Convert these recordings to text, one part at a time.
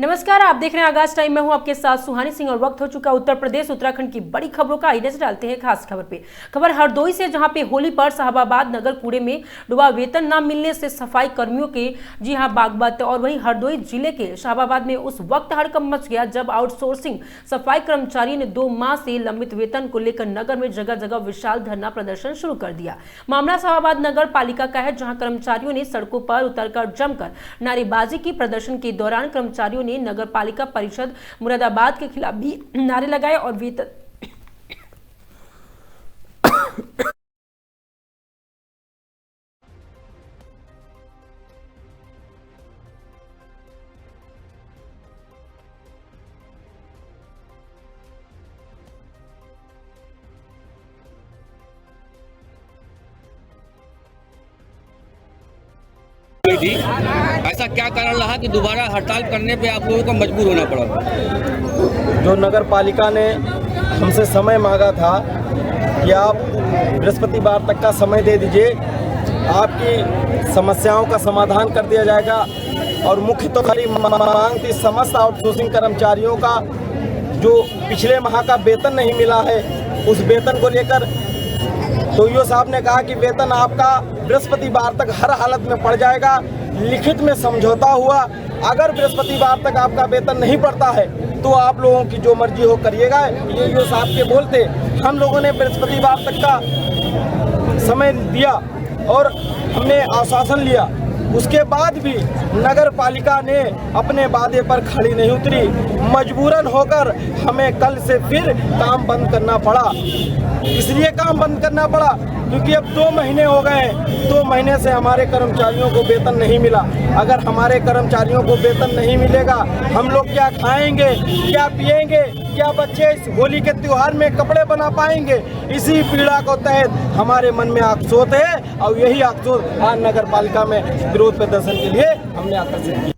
नमस्कार, आप देख रहे हैं आगाज टाइम। मैं हूं आपके साथ सुहानी सिंह और वक्त हो चुका उत्तर प्रदेश उत्तराखंड की बड़ी खबरों का। नजर डालते हैं खास खबर पे। खबर हरदोई से, जहां पे होली पर साहबाबाद नगर कूड़े में डूबा, वेतन न मिलने से सफाई कर्मियों के जी हां बागबात। और वहीं हरदोई जिले के साहबाबाद में उस वक्त हड़कंप मच गया जब आउटसोर्सिंग सफाई कर्मचारी ने 2 माह से लंबित वेतन को लेकर नगर में जगह जगह विशाल धरना प्रदर्शन शुरू कर दिया। मामला साहबाबाद नगर पालिका का है, जहाँ कर्मचारियों ने सड़कों पर उतरकर जमकर नारेबाजी की। प्रदर्शन के दौरान कर्मचारियों ने नगर पालिका परिषद मुरादाबाद के खिलाफ भी नारे लगाए और वेतन थी। ऐसा क्या कारण रहा कि दोबारा हड़ताल करने पे आप लोगों को मजबूर होना पड़ा? जो नगर पालिका ने हमसे समय मांगा था कि आप बृहस्पतिवार तक का समय दे दीजिए, आपकी समस्याओं का समाधान कर दिया जाएगा। और मुख्य तो खाली मांग थी समस्त आउटसोर्सिंग कर्मचारियों का जो पिछले माह का वेतन नहीं मिला है, उस वेतन को लेकर तो साहब ने कहा कि वेतन आपका बृहस्पतिवार तक हर हालत में पड़ जाएगा। लिखित में समझौता हुआ, अगर बृहस्पतिवार तक आपका वेतन नहीं पड़ता है तो आप लोगों की जो मर्जी हो करिएगा। ये साहब के बोलते हम लोगों ने बृहस्पतिवार तक का समय दिया और हमने आश्वासन लिया। उसके बाद भी नगर पालिका ने अपने वादे पर खड़ी नहीं उतरी। मजबूरन होकर हमें कल से फिर काम बंद करना पड़ा। इसलिए काम बंद करना पड़ा क्योंकि अब 2 महीने हो गए हैं। 2 महीने से हमारे कर्मचारियों को वेतन नहीं मिला। अगर हमारे कर्मचारियों को वेतन नहीं मिलेगा, हम लोग क्या खाएंगे, क्या पिएंगे, क्या बच्चे इस होली के त्योहार में कपड़े बना पाएंगे? इसी पीड़ा को तहत हमारे मन में आक्रोश है और यही आक्रोश आज नगर पालिका में विरोध प्रदर्शन के लिए हमने आकर्षित किया।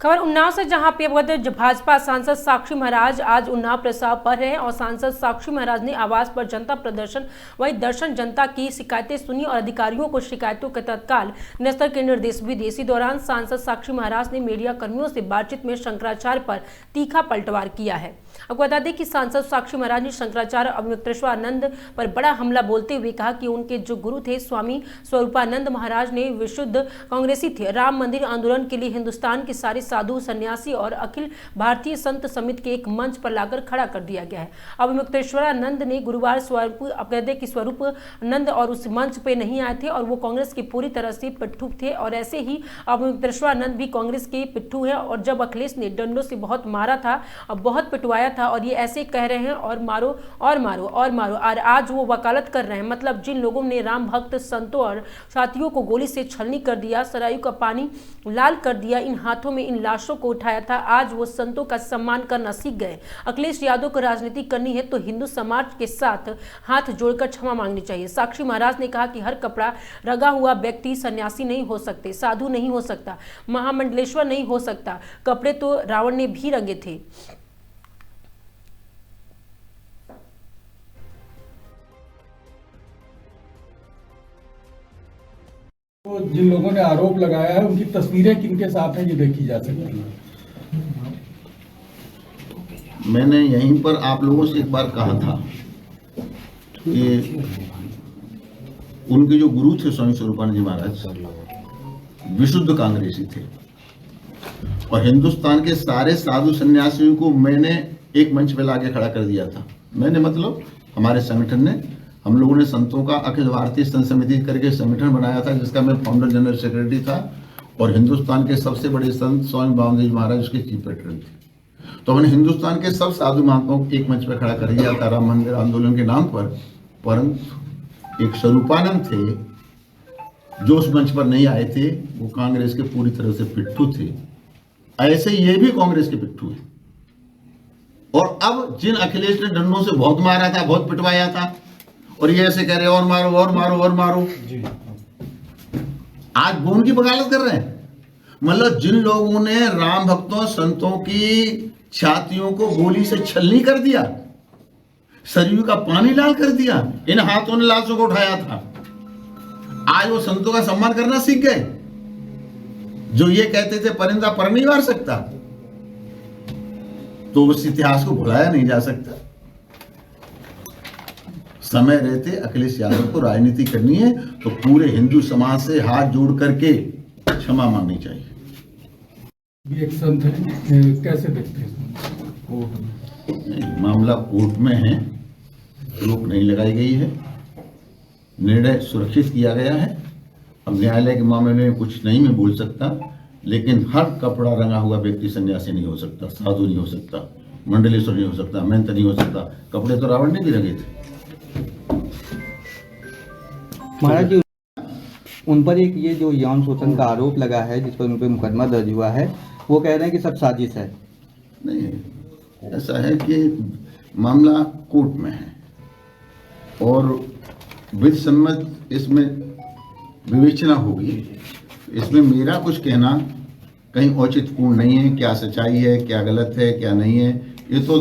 खबर उन्नाव से, जहां पे भाजपा सांसद साक्षी महाराज आज उन्नाव प्रस्ताव पर रहे और सांसद साक्षी महाराज ने आवास पर जनता प्रदर्शन वही दर्शन जनता की शिकायतें सुनी और अधिकारियों को शिकायतों के तत्काल निस्तारण के निर्देश भी दिए। इसी दौरान सांसद साक्षी महाराज ने मीडिया कर्मियों से बातचीत में शंकराचार्य पर तीखा पलटवार किया है। आपको बता दें कि सांसद साक्षी महाराज ने शंकराचार्य अवनिकृष्णानंद पर बड़ा हमला बोलते हुए कहा कि उनके जो गुरु थे स्वामी स्वरूपानंद महाराज ने विशुद्ध कांग्रेसी थे। राम मंदिर आंदोलन के लिए हिंदुस्तान के सारे साधु सन्यासी और अखिल भारतीय संत समिति के एक मंच पर लाकर खड़ा कर दिया गया है। अवनिकृष्णानंद ने गुरुवार स्वरूपानंद और उस मंच पे नहीं आए थे और वो कांग्रेस के पूरी तरह से पिट्ठू थे और ऐसे ही अवनिकृष्णानंद भी कांग्रेस के पिट्ठू है। और जब अखिलेश ने डंडों से बहुत मारा था और बहुत पिटवाया था और ये ऐसे कह रहे हैं और मारो और मारो और मारो, और आज वो वकालत कर रहे हैं। मतलब जिन लोगों ने राम भक्त संतों और साथियों को गोली से छलनी कर दिया, सरायू का पानी लाल कर दिया, इन हाथों में इन लाशों को उठाया था, आज वो संतों का सम्मान करना सीख गए। अखिलेश यादव को राजनीति करनी है तो हिंदू समाज के साथ हाथ जोड़कर क्षमा मांगनी चाहिए। साक्षी महाराज ने कहा कि हर कपड़ा रगा हुआ व्यक्ति सन्यासी नहीं हो सकते, साधु नहीं हो सकता, महामंडलेश्वर नहीं हो सकता। कपड़े तो रावण ने भी रंगे थे। तो जिन लोगों ने आरोप लगाया है उनकी तस्वीरें किनके साथ हैं ये देखी जा सकती है। मैंने यहीं पर आप लोगों से एक बार कहा था कि उनके जो गुरु थे स्वामी स्वरूपानंद जी महाराज विशुद्ध कांग्रेसी थे और हिंदुस्तान के सारे साधु सन्यासियों को मैंने एक मंच पे लाके खड़ा कर दिया था। मैंने मतलब हमारे संगठन ने, हम लोगों ने संतों का अखिल भारतीय संत समिति करके संगठन बनाया था जिसका मैं फाउंडर जनरल सेक्रेटरी था और हिंदुस्तान के सबसे बड़े संत स्वामी बावनदेव महाराज उसके चीफ पेट्रन थे। तो हमने हिंदुस्तान के सब साधु महात्माओं को एक मंच पर खड़ा कर दिया था राम मंदिर आंदोलन के नाम पर। परंतु एक स्वरूपानंद थे जो उस मंच पर नहीं आए थे, वो कांग्रेस के पूरी तरह से पिट्ठू थे। ऐसे ये भी कांग्रेस के पिट्ठू है। और अब जिन अखिलेश ने डंडों से बहुत मारा था, बहुत पिटवाया था और ये ऐसे कह रहे और मारो और मारो और मारो, आज वो उनकी वकालत कर रहे हैं। मतलब जिन लोगों ने राम भक्तों संतों की छातियों को गोली से छलनी कर दिया, सरयू का पानी लाल कर दिया, इन हाथों ने लाशों को उठाया था। आज वो संतों का सम्मान करना सीख गए, जो ये कहते थे परिंदा पर नहीं मार सकता। तो उस इतिहास को भुलाया नहीं जा सकता। समय रहते अखिलेश यादव को राजनीति करनी है तो पूरे हिंदू समाज से हाथ जोड़ करके क्षमा मांगनी चाहिए। ये एक संत है, कैसे देखते हैं? मामला कोर्ट में है, रोक नहीं लगाई गई है, निर्णय सुरक्षित किया गया है। अब न्यायालय के मामले में कुछ नहीं मैं बोल सकता, लेकिन हर कपड़ा रंगा हुआ व्यक्ति सन्यासी नहीं हो सकता, साधु नहीं हो सकता, मंडलेश्वर नहीं हो सकता, महंत नहीं हो सकता। कपड़े तो रावण ने भी रंगे थे। महाराज जी, उन पर एक ये जो यौन शोषण का आरोप लगा है, जिस पर उन पर मुकदमा दर्ज हुआ है, वो कह रहे हैं कि सब साजिश है। नहीं, ऐसा है कि मामला कोर्ट में है और विधि सम्मत इसमें विवेचना होगी। इसमें मेरा कुछ कहना कहीं औचित्यपूर्ण नहीं है। क्या सच्चाई है, क्या गलत है, क्या नहीं है, ये तो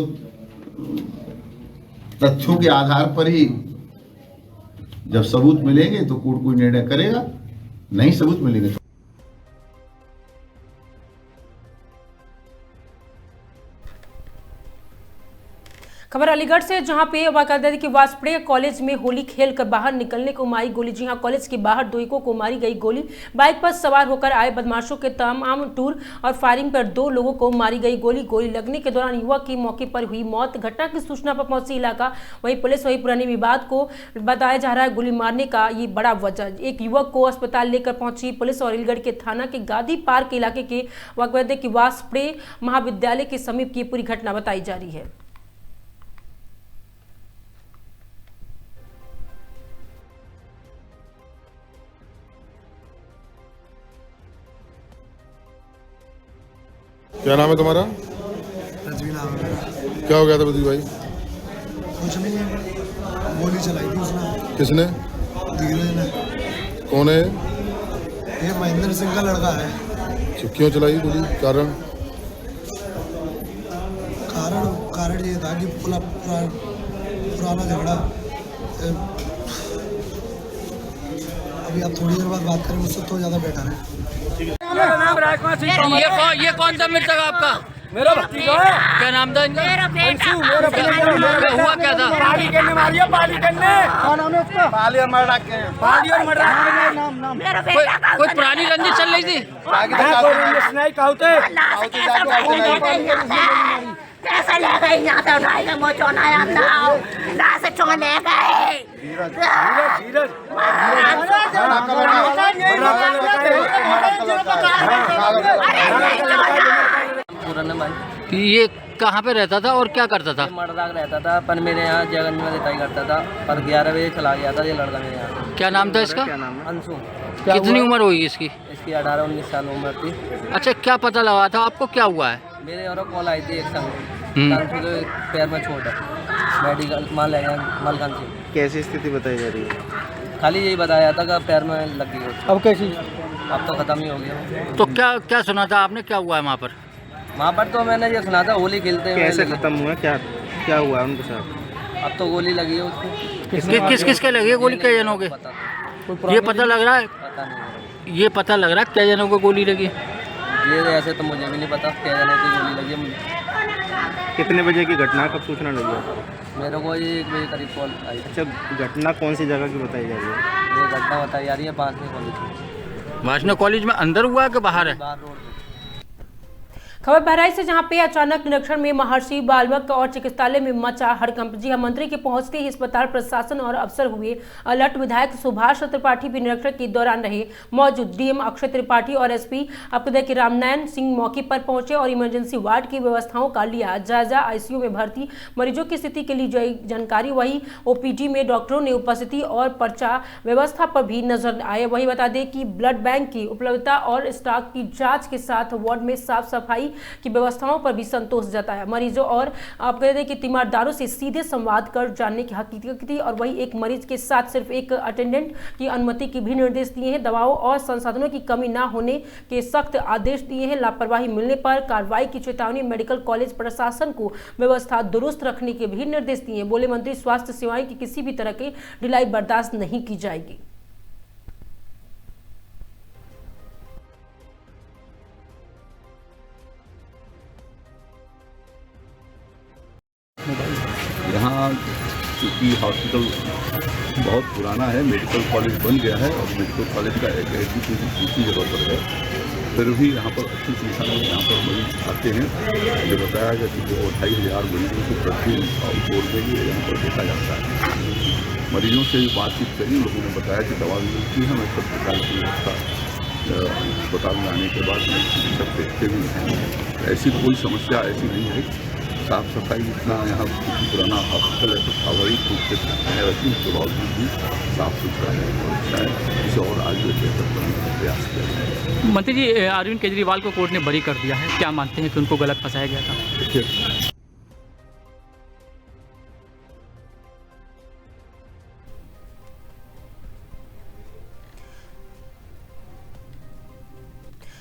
तथ्यों के आधार पर ही जब सबूत मिलेंगे तो कोर्ट कोई निर्णय करेगा, नहीं सबूत मिलेंगे तो। खबर अलीगढ़ से, जहां पे बाकायदा कि वाजपेयी कॉलेज में होली खेल कर बाहर निकलने को मारी गोली। जी हां, कॉलेज के बाहर 2 युवकों को मारी गई गोली। बाइक पर सवार होकर आए बदमाशों के तमाम टूर और फायरिंग पर 2 लोगों को मारी गई गोली। गोली लगने के दौरान युवक की मौके पर हुई मौत। घटना की सूचना पर पहुंची इलाका, वहीं पुलिस वही पुराने विवाद को बताया जा रहा है गोली मारने का ये बड़ा वजह। एक युवक को अस्पताल लेकर पहुंची पुलिस और अलीगढ़ के थाना के गांधी पार्क इलाके के बाकायदा कि वाजपेयी महाविद्यालय के समीप की पूरी घटना बताई जा रही है। क्या नाम है तुम्हारा? रजवी नाम है। क्या हो गया था बद्री भाई? कुछ नहीं है, गोली चलाई थी उसने। किसने? धीरज ने। कौन है? ये महेंद्र सिंह का लड़का है। तो क्यों चलाई गोली? कारण कारण ये था कि पुराना झगड़ा। अभी आप थोड़ी देर बाद बात करें मुझसे तो ज़्यादा बेटर है। ये कौन सा मृतक आपका? मेरा भतीजा है। क्या नाम था इनका? हुआ क्या था? पाली करने मारी है, पाली करने। क्या नाम है उसका? पाली और मर्डा के। पाली और मर्डा नाम। कोई पुरानी रंजिश चल रही थी? कैसे ले गए? यहाँ से उठाई गए, मुँह चोना है अंदर, रात से चोन ले गए। ये कहाँ पे रहता था और क्या करता था? मर्दाग रहता था, पर मेरे यहाँ जगंज में रिटाई करता था, पर 11 बजे चला गया था ये लड़का मेरे यहाँ। क्या नाम था इसका? अंशु। कितनी उम्र होगी इसकी? इसकी 18-19 साल उम्र थी। अच्छा, क्या पता लगा था आपको, क्या हुआ है? मेरे और कॉल आई थी एक संग के पैर में चोट है, मेडिकल माल ले गया मलकान से। कैसी स्थिति बताई जा रही है? खाली यही बताया था कि पैर में लग गई। अब कैसी? अब तो खत्म ही हो गया। तो क्या क्या सुना था आपने, क्या हुआ है वहाँ पर? वहाँ पर तो मैंने ये सुना था होली खेलते हैं। कैसे खत्म हुआ, क्या हुआ उनके साथ? अब तो गोली लगी है उसको। किस के लगी है गोली? क्या जनों के ये पता लग रहा है? पता नहीं, ये पता लग रहा है क्या जनों को गोली लगी? ये ऐसे तो मुझे भी नहीं पता क्या जने की गोली लगी है मुझे। कितने बजे की घटना, कब सूचना लगी? मेरे को ये 1 बजे करीब कॉल आई। अच्छा, घटना कौन सी जगह की बताई जा रही है? ये घटना बताई जा रही है वासना कॉलेज। वासना कॉलेज में अंदर हुआ है कि बाहर है? बाहर रोड। खबर बहराइच से, जहां पे अचानक निरीक्षण में महर्षि बालवक और चिकित्सालय में मचा हड़कंप। जी हां, मंत्री के पहुंचते ही अस्पताल प्रशासन और अफसर हुए अलर्ट। विधायक सुभाष त्रिपाठी भी निरीक्षण के दौरान रहे मौजूद। डीएम अक्षय त्रिपाठी और एसपी आपके रामनारायण सिंह मौके पर पहुंचे और इमरजेंसी वार्ड की व्यवस्थाओं का लिया जायजा। आईसीयू में भर्ती मरीजों की स्थिति के लिए जानकारी। वही ओपीडी में डॉक्टरों ने उपस्थिति और पर्चा व्यवस्था पर भी नजर आए। वही बता दें कि ब्लड बैंक की उपलब्धता और स्टॉक की जाँच के साथ वार्ड में साफ सफाई की व्यवस्थाओं पर भी संतोष जताया। मरीजों और आप कहते हैं कि तीमारदारों से सीधे संवाद कर जानने की हकीकत थी और वही एक मरीज के साथ सिर्फ एक अटेंडेंट की अनुमति की भी निर्देश दिए हैं। दवाओं और संसाधनों की कमी न होने के सख्त आदेश दिए हैं। लापरवाही मिलने पर कार्रवाई की चेतावनी। मेडिकल कॉलेज प्रशासन को व्यवस्था दुरुस्त रखने के भी निर्देश दिए हैं। बोले मंत्री, स्वास्थ्य सेवाएं की किसी भी तरह की ढिलाई बर्दाश्त नहीं की जाएगी। यहाँ चूँकि हॉस्पिटल बहुत पुराना है, मेडिकल कॉलेज बन गया है और मेडिकल कॉलेज का एक एजुकेशन दूसरी जगह पर है, फिर भी यहाँ पर अच्छी संख्या में यहाँ पर मरीज आते हैं। मुझे बताया गया कि 2-2,500 मरीजों को प्रतिदिन आउटडोर में ही यहाँ पर देखा जाता है। मरीजों से बातचीत करी, लोगों ने बताया कि दवा भी मिलती है, हमें सब प्रकार की व्यवस्था अस्पताल में आने के बाद सब देखते भी हैं। ऐसी कोई समस्या ऐसी नहीं है। साफ सफाई इतना यहाँ पुराना हॉस्पिटल है तो स्वाभाविक रूप से रखने के बावजूद भी साफ सुथरा है और शायद इसे और आगे बेहतर बनाने का प्रयास किया जाए। मंत्री जी, अरविंद केजरीवाल को कोर्ट ने बरी कर दिया है, क्या मानते हैं कि उनको गलत फंसाया गया था? देखिए,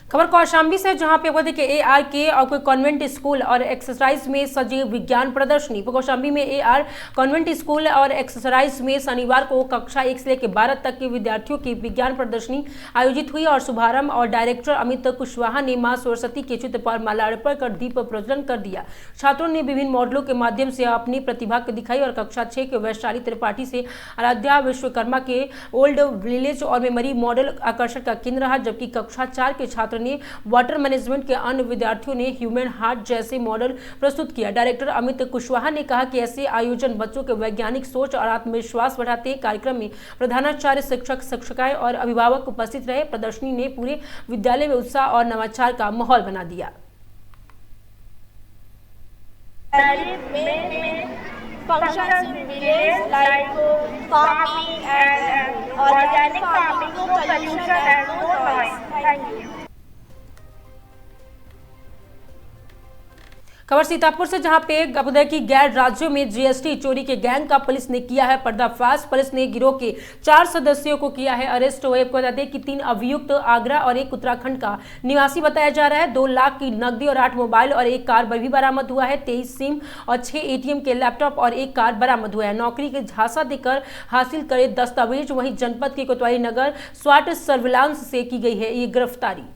खबर कौशाम्बी से, जहां पे वो देखिए AR के और कोई कॉन्वेंट स्कूल और एक्सरसाइज में सजीव विज्ञान प्रदर्शनी। कौशाम्बी में AR कॉन्वेंट स्कूल और एक्सरसाइज में शनिवार को कक्षा 1 से लेकर 12 तक के विद्यार्थियों की विज्ञान प्रदर्शनी आयोजित हुई और शुभारंभ और डायरेक्टर अमित कुशवाहा ने मां सरस्वती के चित्र पर माल्यार्पण कर दीप प्रज्वलन कर दिया। छात्रों ने विभिन्न मॉडलों के माध्यम से अपनी प्रतिभा दिखाई और कक्षा 6 के वैशाली त्रिपाठी से आराध्या विश्वकर्मा के ओल्ड विलेज और मेमोरी मॉडल आकर्षण का केंद्र रहा, जबकि कक्षा 4 के छात्र ने वाटर मैनेजमेंट के अन्य विद्यार्थियों ने ह्यूमन हार्ट जैसे मॉडल प्रस्तुत किया। डायरेक्टर अमित कुशवाहा ने कहा कि ऐसे आयोजन बच्चों के वैज्ञानिक सोच और आत्मविश्वास बढ़ाते हैं। कार्यक्रम में प्रधानाचार्य, शिक्षक, शिक्षिकाएं और अभिभावक उपस्थित रहे। प्रदर्शनी ने पूरे विद्यालय में उत्साह और नवाचार का माहौल बना दिया। Functions in village like farming and organic farming, no pollution and no noise. Thank you. खबर सीतापुर से, जहां पे गबदर की गैर राज्यों में GST चोरी के गैंग का पुलिस ने किया है पर्दाफाश। पुलिस ने गिरोह के 4 सदस्यों को किया है अरेस्ट। हुए बता दें कि 3 अभियुक्त आगरा और एक उत्तराखंड का निवासी बताया जा रहा है। 2 लाख की नकदी और 8 मोबाइल और एक कार भी बरामद हुआ है। 23 सिम और 6 ATM के लैपटॉप और एक कार बरामद हुआ है। नौकरी के झांसा देकर हासिल करे दस्तावेज। वहीं जनपद के कोतवाली नगर स्वाट सर्विलांस से की गई है ये गिरफ्तारी।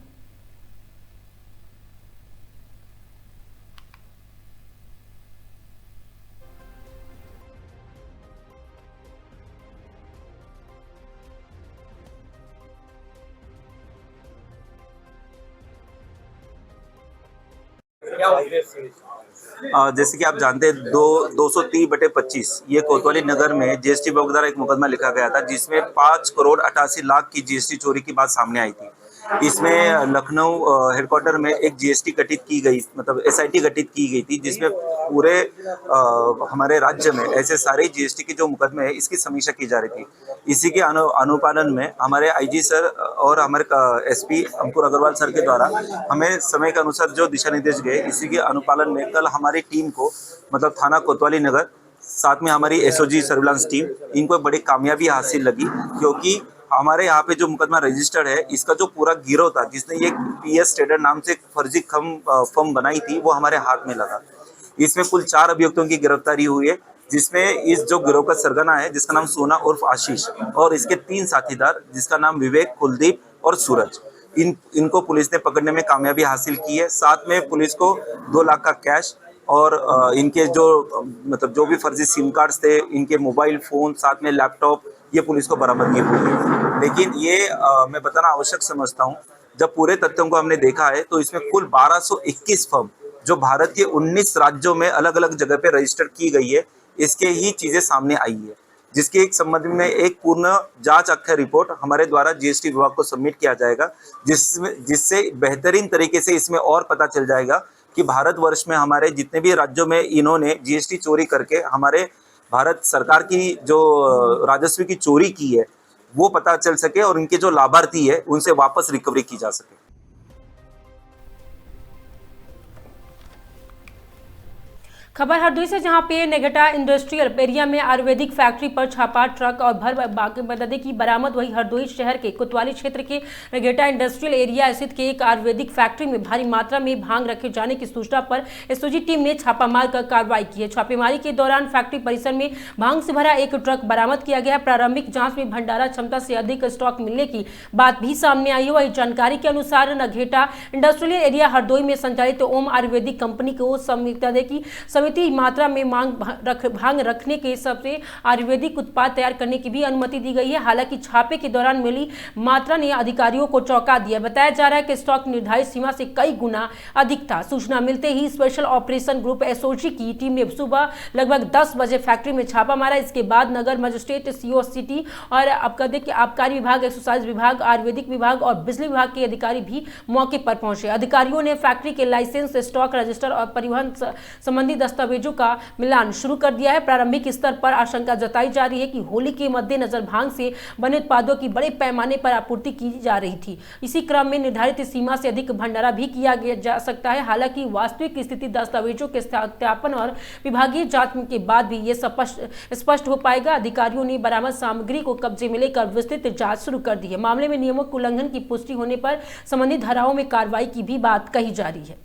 जैसे कि आप जानते हैं 230/25 ये कोतवाली नगर में GST विभाग द्वारा एक मुकदमा लिखा गया था, जिसमें 5 करोड़ 88 लाख की GST चोरी की बात सामने आई थी। इसमें लखनऊ हेडक्वार्टर में एक GST गठित की गई, मतलब SIT गठित की गई थी, जिसमें पूरे हमारे राज्य में ऐसे सारे GST के जो मुकदमे हैं इसकी समीक्षा की जा रही थी। इसी के अनुपालन में हमारे IG सर और हमारे SP अंकुर अग्रवाल सर के द्वारा हमें समय के अनुसार जो दिशा निर्देश गए, इसी के अनुपालन में कल हमारी टीम को, मतलब थाना कोतवाली नगर, साथ में हमारी SOG सर्विलांस टीम, इनको बड़ी कामयाबी हासिल लगी, क्योंकि हमारे यहाँ पे जो मुकदमा रजिस्टर्ड है, इसका जो पूरा गिरोह था जिसने ये PS ट्रेडर नाम से फर्जी फर्म बनाई थी, वो हमारे हाथ में लगा। इसमें कुल 4 अभियुक्तों की गिरफ्तारी हुई है, जिसमें इस जो गिरोह का सरगना है जिसका नाम सोना उर्फ आशीष और इसके 3 साथीदार जिसका नाम विवेक, कुलदीप और सूरज, इनको पुलिस ने पकड़ने में कामयाबी हासिल की है। साथ में पुलिस को 2 लाख का कैश और इनके जो मतलब जो भी फर्जी सिम कार्ड्स थे, इनके मोबाइल फ़ोन, साथ में लैपटॉप, ये पुलिस को बरामदगी हुई है। लेकिन ये मैं बताना आवश्यक समझता हूँ, जब पूरे तथ्यों को हमने देखा है तो इसमें कुल 1221 फर्म जो भारत के 19 राज्यों में अलग अलग जगह पे रजिस्टर की गई है, इसके ही चीज़ें सामने आई है, जिसके एक संबंध में एक पूर्ण जांच अक्षर रिपोर्ट हमारे द्वारा GST विभाग को सबमिट किया जाएगा, जिससे बेहतरीन तरीके से इसमें और पता चल जाएगा कि भारतवर्ष में हमारे जितने भी राज्यों में इन्होंने GST चोरी करके हमारे भारत सरकार की जो राजस्व की चोरी की है वो पता चल सके और इनके जो लाभार्थी है उनसे वापस रिकवरी की जा सके। खबर हरदोई से, जहां पे नेगटा इंडस्ट्रियल एरिया में आयुर्वेदिक फैक्ट्री पर छापा, ट्रक और भर बाकी की बरामद। वही हरदोई शहर के कोतवाली क्षेत्र के नेगटा इंडस्ट्रियल एरिया स्थित के एक आयुर्वेदिक फैक्ट्री में भारी मात्रा में भांग रखे जाने की सूचना पर एसओजी टीम ने छापा मारकर कार्रवाई की है। छापेमारी के दौरान फैक्ट्री परिसर में भांग से भरा एक ट्रक बरामद किया गया। प्रारंभिक जांच में भंडारा क्षमता से अधिक स्टॉक मिलने की बात भी सामने आई है। वही जानकारी के अनुसार नेगटा इंडस्ट्रियल एरिया हरदोई में संचालित ओम आयुर्वेदिक कंपनी को समिति मात्रा में भांग रखने के सबसे आयुर्वेदिक उत्पाद तैयार करने की भी अनुमति दी गई है। हालांकि छापे के दौरान मिली मात्रा ने अधिकारियों को चौंका दिया। बताया जा रहा है कि स्टॉक निर्धारित सीमा से कई गुना अधिक था। सूचना मिलते ही स्पेशल ऑपरेशन ग्रुप एसओजी की टीम ने सुबह लगभग 10 बजे फैक्ट्री में छापा मारा। इसके बाद नगर मजिस्ट्रेट, सीओ सिटी और आबकारी विभाग, एक्साइज विभाग, आयुर्वेदिक विभाग और बिजली विभाग के अधिकारी भी मौके पर पहुंचे। अधिकारियों ने फैक्ट्री के लाइसेंस, स्टॉक रजिस्टर और परिवहन संबंधी दस्तावेजों का मिलान शुरू कर दिया है। प्रारंभिक स्तर पर आशंका जताई जा रही है कि होली के मद्देनजर भांग से बने उत्पादों की बड़े पैमाने पर आपूर्ति की जा रही थी। इसी क्रम में निर्धारित सीमा से अधिक भंडारा भी किया जा सकता है। हालांकि वास्तविक स्थिति दस्तावेजों के सत्यापन और विभागीय जांच के बाद भी ये स्पष्ट हो पाएगा। अधिकारियों ने बरामद सामग्री को कब्जे में लेकर विस्तृत जांच शुरू कर दी है। मामले में नियमों के उल्लंघन की पुष्टि होने पर संबंधित धाराओं में कार्रवाई की भी बात कही जा रही है।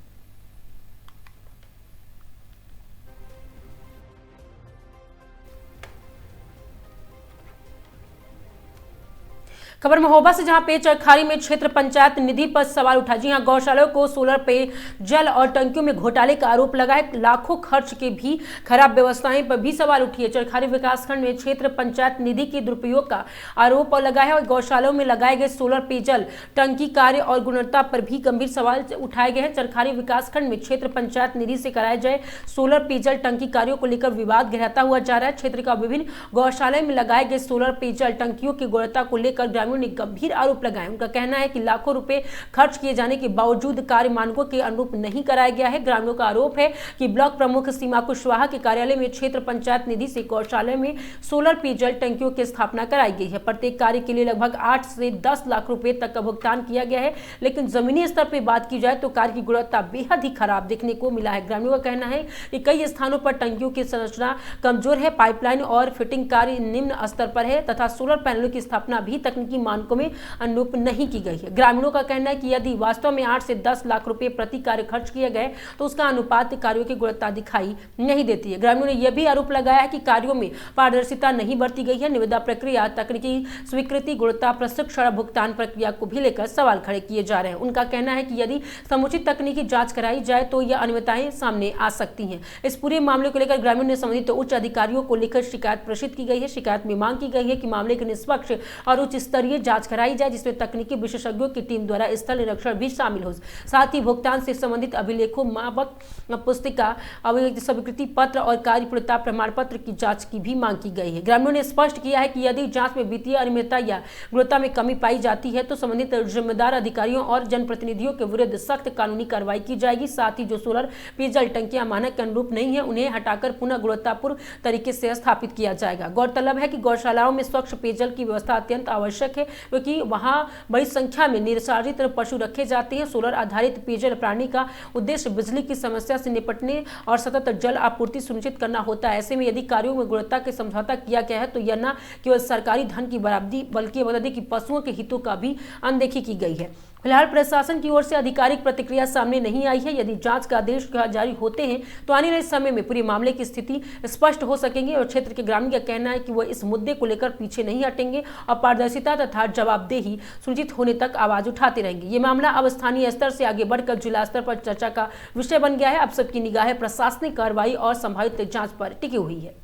खबर महोबा से, जहां पे चरखारी में क्षेत्र पंचायत निधि पर सवाल उठा। जी हां, गौशालाओं को सोलर पे जल और टंकियों में घोटाले का आरोप लगा है। लाखों खर्च के भी खराब व्यवस्थाएं पर भी सवाल उठी है। चरखारी विकासखंड में क्षेत्र पंचायत निधि के दुरुपयोग का आरोप लगा है और गौशालाओं में लगाए गए सोलर पेयजल टंकी कार्य और गुणवत्ता पर भी गंभीर सवाल उठाए गए हैं। चरखारी विकासखंड में क्षेत्र पंचायत निधि से कराए जाए सोलर पेयजल टंकी कार्यों को लेकर विवाद गहराता हुआ जा रहा है। क्षेत्र का विभिन्न गौशालाओं में लगाए गए सोलर पेयजल टंकियों की गुणवत्ता को लेकर ने गंभीर आरोप लगाए। उनका कहना है कि लाखों रुपए खर्च किए जाने के बावजूद कार्य मानकों के अनुरूप नहीं कराया गया है। ग्रामीणों का आरोप है कि ब्लॉक प्रमुख सीमा कुशवाहा के कार्यालय में क्षेत्र पंचायत निधि से गौशाला में सोलर पेयजल टंकियों की स्थापना कराई गई है। प्रत्येक कार्य के लिए लगभग 8 से 10 लाख रुपए तक का भुगतान किया गया है, लेकिन जमीनी स्तर पर बात की जाए तो कार्य की गुणवत्ता बेहद ही खराब देखने को मिला है। ग्रामीणों का कहना है कि कई स्थानों पर टंकियों की संरचना कमजोर है, पाइपलाइन और फिटिंग कार्य निम्न स्तर पर है तथा सोलर पैनलों की स्थापना भी तकनीकी मानकों में अनुरूप नहीं की गई है। ग्रामीणों का कहना है कि यदि वास्तव में 8 से 10 लाख रुपए प्रति कार्य खर्च किए गए तो उसका अनुपात कार्यों की गुणवत्ता दिखाई नहीं देती है। ग्रामीणों ने यह भी आरोप लगाया है कि कार्यों में पारदर्शिता नहीं बरती गई है। निविदा प्रक्रिया, तकनीकी स्वीकृति, गुणवत्ता प्रशिक्षण, भुगतान प्रक्रिया को भी लेकर सवाल खड़े किए जा रहे हैं। उनका कहना है कि यदि समुचित तकनीकी जांच कराई जाए तो यह अनियमितताएं सामने आ सकती हैं। इस पूरे मामले को लेकर ग्रामीणों ने संबंधित उच्च अधिकारियों को लेकर शिकायत प्रेषित की गई है। शिकायत में मांग की गई है कि मामले की निष्पक्ष और उच्च स्तरीय जांच कराई जाए, जिसमें तकनीकी विशेषज्ञों की टीम द्वारा स्थल निरीक्षण भी शामिल हो। साथ ही भुगतान से संबंधित अभिलेखों, मापक पुस्तिका, स्वीकृति पत्र और कार्यपूर्णता प्रमाण पत्र की जांच की भी मांग की गई है। ग्रामीणों ने स्पष्ट किया है कि यदि जांच में वित्तीय अनियमितता या गुणवत्ता में कमी पाई जाती है तो संबंधित जिम्मेदार अधिकारियों और जनप्रतिनिधियों के विरुद्ध सख्त कानूनी कार्रवाई की जाएगी। साथ ही जो सोलर पेयजल टंकियां मानक के अनुरूप नहीं है उन्हें हटाकर पुनः गुणवत्तापूर्ण तरीके से स्थापित किया जाएगा। गौरतलब है कि गौशालाओं में स्वच्छ पेयजल की व्यवस्था अत्यंत आवश्यक है, क्योंकि वहां बड़ी संख्या में निराश्रित पशु रखे जाते हैं। सोलर आधारित पेयजल प्रणाली का उद्देश्य बिजली की समस्या से निपटने और सतत जल आपूर्ति सुनिश्चित करना होता है। ऐसे में यदि कार्यों में गुणवत्ता के समझौता किया गया है तो यह न केवल सरकारी धन की बराबरी बल्कि बता दें कि पशुओं के हितों का भी अनदेखी की गई है। फिलहाल प्रशासन की ओर से आधिकारिक प्रतिक्रिया सामने नहीं आई है। यदि जांच का आदेश जारी होते हैं तो आने वाले समय में पूरे मामले की स्थिति स्पष्ट हो सकेंगे और क्षेत्र के ग्रामीण का कहना है कि वह इस मुद्दे को लेकर पीछे नहीं हटेंगे और पारदर्शिता तथा जवाबदेही सुनिश्चित होने तक आवाज उठाते रहेंगे। ये मामला अब स्थानीय स्तर से आगे बढ़कर जिला स्तर पर चर्चा का विषय बन गया है। अब सबकी निगाहें प्रशासनिक कार्रवाई और संभावित जांच पर टिकी हुई है।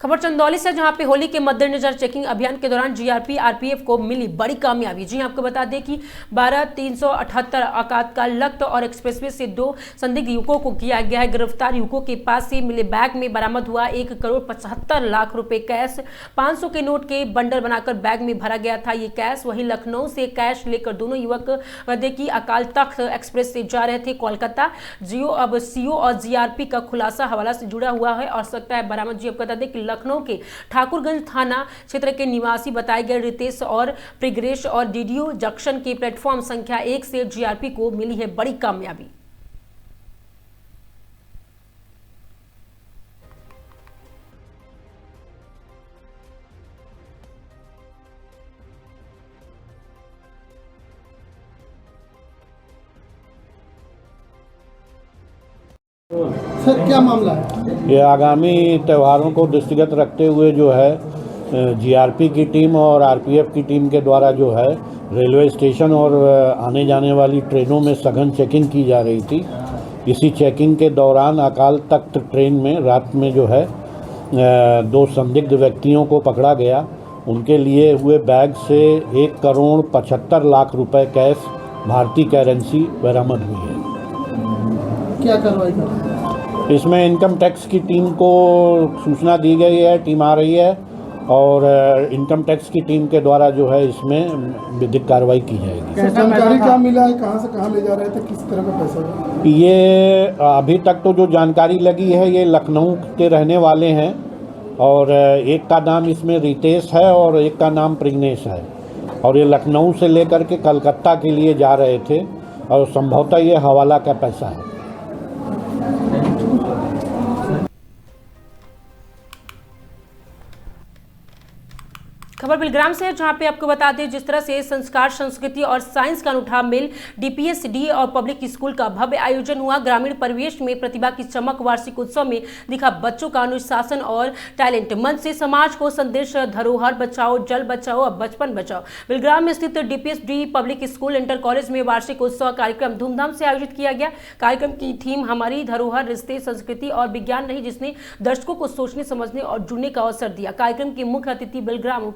खबर चंदौली से, जहां पे होली के मद्देनजर चेकिंग अभियान के दौरान जीआरपी आरपीएफ को मिली बड़ी कामयाबी। जी आपको बता दें कि 12/378 आपातकाल लक्त और एक्सप्रेसवे से 2 संदिग्ध युवकों को किया गया है गिरफ्तार। युवकों के पास से मिले बैग में बरामद हुआ 1,75,00,000 रुपए कैश, 500 के नोट के बंडल बनाकर बैग में भरा गया था ये कैश। वहीं लखनऊ से कैश लेकर दोनों युवक की अकाल तख्त एक्सप्रेस से जा रहे थे कोलकाता। सीओ और जीआरपी का खुलासा हवाला से जुड़ा हुआ है और सकता है बरामद। जी आपको बता दें कि लखनऊ के ठाकुरगंज थाना क्षेत्र के निवासी बताए गए रितेश और प्रिग्रेश और डीडीओ जंक्शन के प्लेटफॉर्म संख्या 1 से जीआरपी को मिली है बड़ी कामयाबी। सर क्या मामला है? ये आगामी त्योहारों को दृष्टिगत रखते हुए जो है जीआरपी की टीम और आरपीएफ की टीम के द्वारा जो है रेलवे स्टेशन और आने जाने वाली ट्रेनों में सघन चेकिंग की जा रही थी। इसी चेकिंग के दौरान अकाल तख्त ट्रेन में रात में जो है 2 संदिग्ध व्यक्तियों को पकड़ा गया। उनके लिए हुए बैग से 1,75,00,000 रुपए कैश भारतीय करेंसी बरामद हुई है। क्या कार्रवाई कर रहे हैं? इसमें इनकम टैक्स की टीम को सूचना दी गई है, टीम आ रही है और इनकम टैक्स की टीम के द्वारा जो है इसमें विधिक कार्रवाई की जाएगी। जानकारी क्या मिला है, कहां से कहां ले जा रहे थे, किस तरह का पैसा? ये अभी तक तो जो जानकारी लगी है ये लखनऊ के रहने वाले हैं और एक का नाम इसमें रितेश है और एक का नाम प्रज्ञेश है और ये लखनऊ से लेकर के कलकत्ता के लिए जा रहे थे और संभवतः ये हवाला का पैसा है। खबर बिलग्राम से है, जहां पे आपको बता दें जिस तरह से संस्कार, संस्कृति और साइंस का अनूठा मेल डीपीएसडी और पब्लिक स्कूल का भव्य आयोजन हुआ। ग्रामीण परिवेश में प्रतिभा की चमक वार्षिक उत्सव में दिखा बच्चों का अनुशासन और टैलेंट। मंच से समाज को संदेश धरोहर बचाओ, जल बचाओ और बचपन बचाओ। बिलग्राम में स्थित डीपीएसडी पब्लिक स्कूल इंटर कॉलेज में वार्षिक उत्सव कार्यक्रम धूमधाम से आयोजित किया गया। कार्यक्रम की थीम हमारी धरोहर, रिश्ते, संस्कृति और विज्ञान रही, जिसने दर्शकों को सोचने, समझने और जुड़ने का अवसर दिया। कार्यक्रम के मुख्य अतिथि बिलग्राम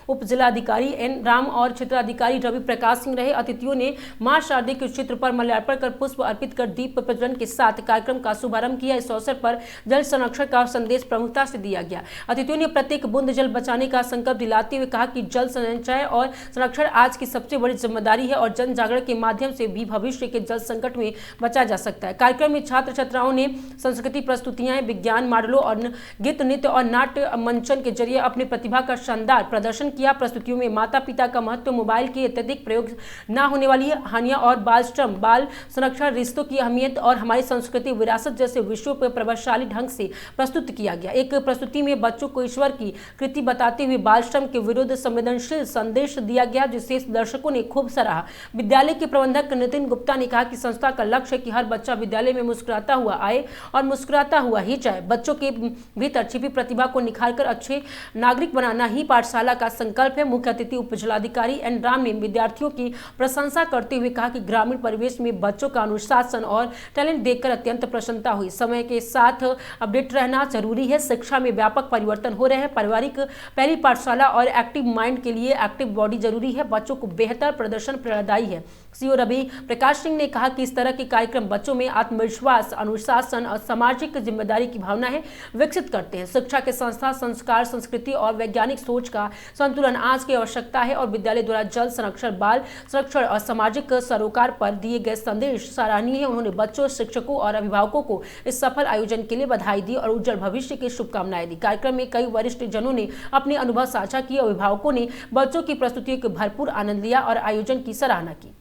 उप जिलाधिकारी एन राम और क्षेत्राधिकारी रवि प्रकाश सिंह रहे। अतिथियों ने मां शारदे के चित्र पर माल्यार्पण कर पुष्प अर्पित कर दीप प्रज्वलन के साथ कार्यक्रम का शुभारंभ किया। इस अवसर पर जल संरक्षण का संदेश प्रमुखता से दिया गया। अतिथियों ने प्रत्येक बूंद जल बचाने का संकल्प दिलाते हुए कहा कि जल संचय और संरक्षण आज की सबसे बड़ी जिम्मेदारी है और जन जागरण के माध्यम से भी भविष्य के जल संकट में बचा जा सकता है। कार्यक्रम में छात्र छात्राओं ने संस्कृति प्रस्तुतियां, विज्ञान मॉडलों और गीत, नृत्य और नाट्य मंचन के जरिए अपनी प्रतिभा का शानदार प्रदर्शन किया। प्रस्तुतियों में माता पिता का महत्व, मोबाइल के अत्यधिक प्रयोग न होने वाली हानियां और बाल श्रम, बाल संरक्षण, रिश्तों की अहमियत और हमारी संस्कृति विरासत जैसे विषयों पर प्रभावशाली ढंग से प्रस्तुत किया गया। एक प्रस्तुति में बच्चों को ईश्वर की कृति बताते हुए बाल श्रम के विरुद्ध संवेदनशील संदेश दिया गया, जिसे दर्शकों ने खूब सराहा। विद्यालय के प्रबंधक नितिन गुप्ता ने कहा कि संस्था का लक्ष्य है कि हर बच्चा विद्यालय में मुस्कुराता हुआ आए और मुस्कुराता हुआ ही जाए। बच्चों के भीतर छिपी प्रतिभा को निखारकर अच्छे नागरिक बनाना ही पाठशाला का संकल्प है। मुख्य अतिथि उप जिलाधिकारी एन राम ने विद्यार्थियों की प्रशंसा करते हुए कहा कि ग्रामीण परिवेश में बच्चों का अनुशासन और टैलेंट देखकर अत्यंत प्रसन्नता हुई। समय के साथ अपडेट रहना जरूरी है। शिक्षा में व्यापक परिवर्तन हो रहे हैं। पारिवारिक पहली पाठशाला और एक्टिव माइंड के लिए एक्टिव बॉडी जरूरी है। बच्चों को बेहतर प्रदर्शन प्रेरणादायी है। सीओ रवि प्रकाश सिंह ने कहा कि इस तरह के कार्यक्रम बच्चों में आत्मविश्वास, अनुशासन और सामाजिक जिम्मेदारी की भावना है विकसित करते हैं। शिक्षा के संस्था, संस्कार, संस्कृति और वैज्ञानिक सोच का संतुलन आज की आवश्यकता है और विद्यालय द्वारा जल संरक्षण, बाल संरक्षण और सामाजिक सरोकार पर दिए गए संदेश सराहनीय है। उन्होंने बच्चों, शिक्षकों और अभिभावकों को इस सफल आयोजन के लिए बधाई दी और उज्जवल भविष्य की शुभकामनाएं दी। कार्यक्रम में कई वरिष्ठ जनों ने अपने अनुभव साझा किए। अभिभावकों ने बच्चों की प्रस्तुतियों का भरपूर आनंद लिया और आयोजन की सराहना की।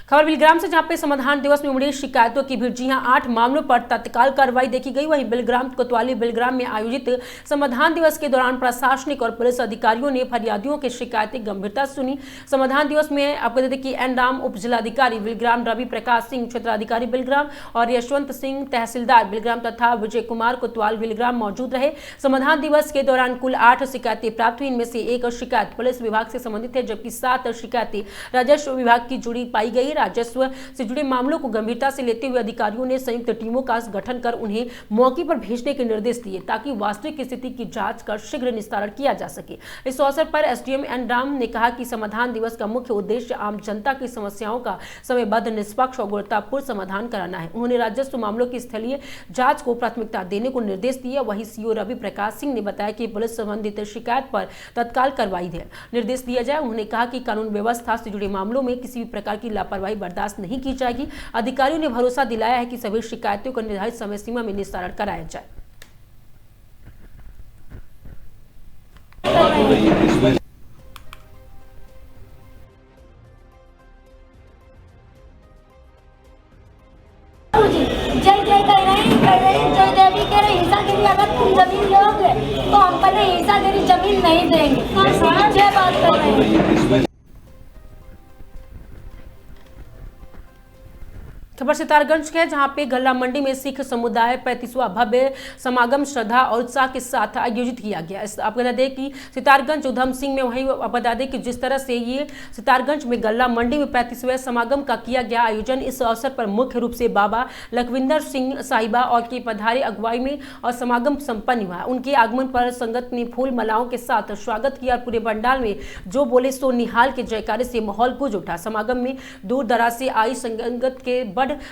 खबर बिलग्राम से, जहां पे समाधान दिवस में उमड़ी शिकायतों की भीड़। जी हां, 8 मामलों पर तत्काल कार्रवाई देखी गई। वहीं बिलग्राम कोतवाली बिलग्राम में आयोजित समाधान दिवस के दौरान प्रशासनिक और पुलिस अधिकारियों ने फरियादियों की शिकायतें गंभीरता से सुनी। समाधान दिवस में आपको बता दें कि एन राम उप जिलाधिकारी बिलग्राम, रवि प्रकाश सिंह क्षेत्राधिकारी बिलग्राम और यशवंत सिंह तहसीलदार बिलग्राम तथा विजय कुमार कोतवाल बिलग्राम मौजूद रहे। समाधान दिवस के दौरान कुल 8 शिकायतें प्राप्त हुई। इनमें से 1 शिकायत पुलिस विभाग से संबंधित है, जबकि 7 शिकायतें राजस्व विभाग की जुड़ी पाई गई। राजस्व से जुड़े मामलों को गंभीरता से लेते हुए अधिकारियों ने संयुक्त टीमों का गठन कर उन्हें मौके पर भेजने के निर्देश दिए ताकि वास्तविक स्थिति की जांच कर शीघ्र निस्तारण किया जा सके। इस अवसर पर एसडीएम एन राम ने कहा कि समाधान दिवस का मुख्य उद्देश्य आम जनता की समस्याओं का समयबद्ध, निष्पक्ष और गुणवत्तापूर्ण समाधान कराना है। उन्होंने राजस्व मामलों की स्थलीय जांच को प्राथमिकता देने को निर्देश दिया। वहीं सीओ रवि प्रकाश सिंह ने बताया कि पुलिस संबंधित शिकायत पर तत्काल कार्रवाई निर्देश दिया जाए। उन्होंने कहा कि कानून व्यवस्था से जुड़े मामलों में किसी भी प्रकार की लापरवाही बर्दाश्त नहीं की जाएगी। अधिकारियों ने भरोसा दिलाया है कि सभी शिकायतों का निर्धारित समय सीमा में निस्तारण कराया जाए। जय जय कर रहे हैं, जय देवी कह रहे ईसागिरी। अगर तुम जमीन लोगे तो हम कभी ईसागिरी जमीन नहीं देंगे। जय बात कर रहे हैं। खबर सितारगंज के, जहां पे गल्ला मंडी में सिख समुदाय 35वां भव्य समागम श्रद्धा और उत्साह के साथ आयोजित किया गया। आपको बता दें कि सितारगंज उधम सिंह में, वहीं बता दें कि जिस तरह से ये सितारगंज में गल्ला मंडी में 35वें समागम का किया गया आयोजन, इस अवसर पर मुख्य रूप से बाबा लखविंदर सिंह साहिबा और के पधारे अगुवाई में और समागम संपन्न हुआ। उनके आगमन पर संगत ने फूल मालाओं के साथ स्वागत किया। पूरे पंडाल में जो बोले सो निहाल के जयकारे से माहौल गूंज उठा। समागम में दूर दराज से आई संगत के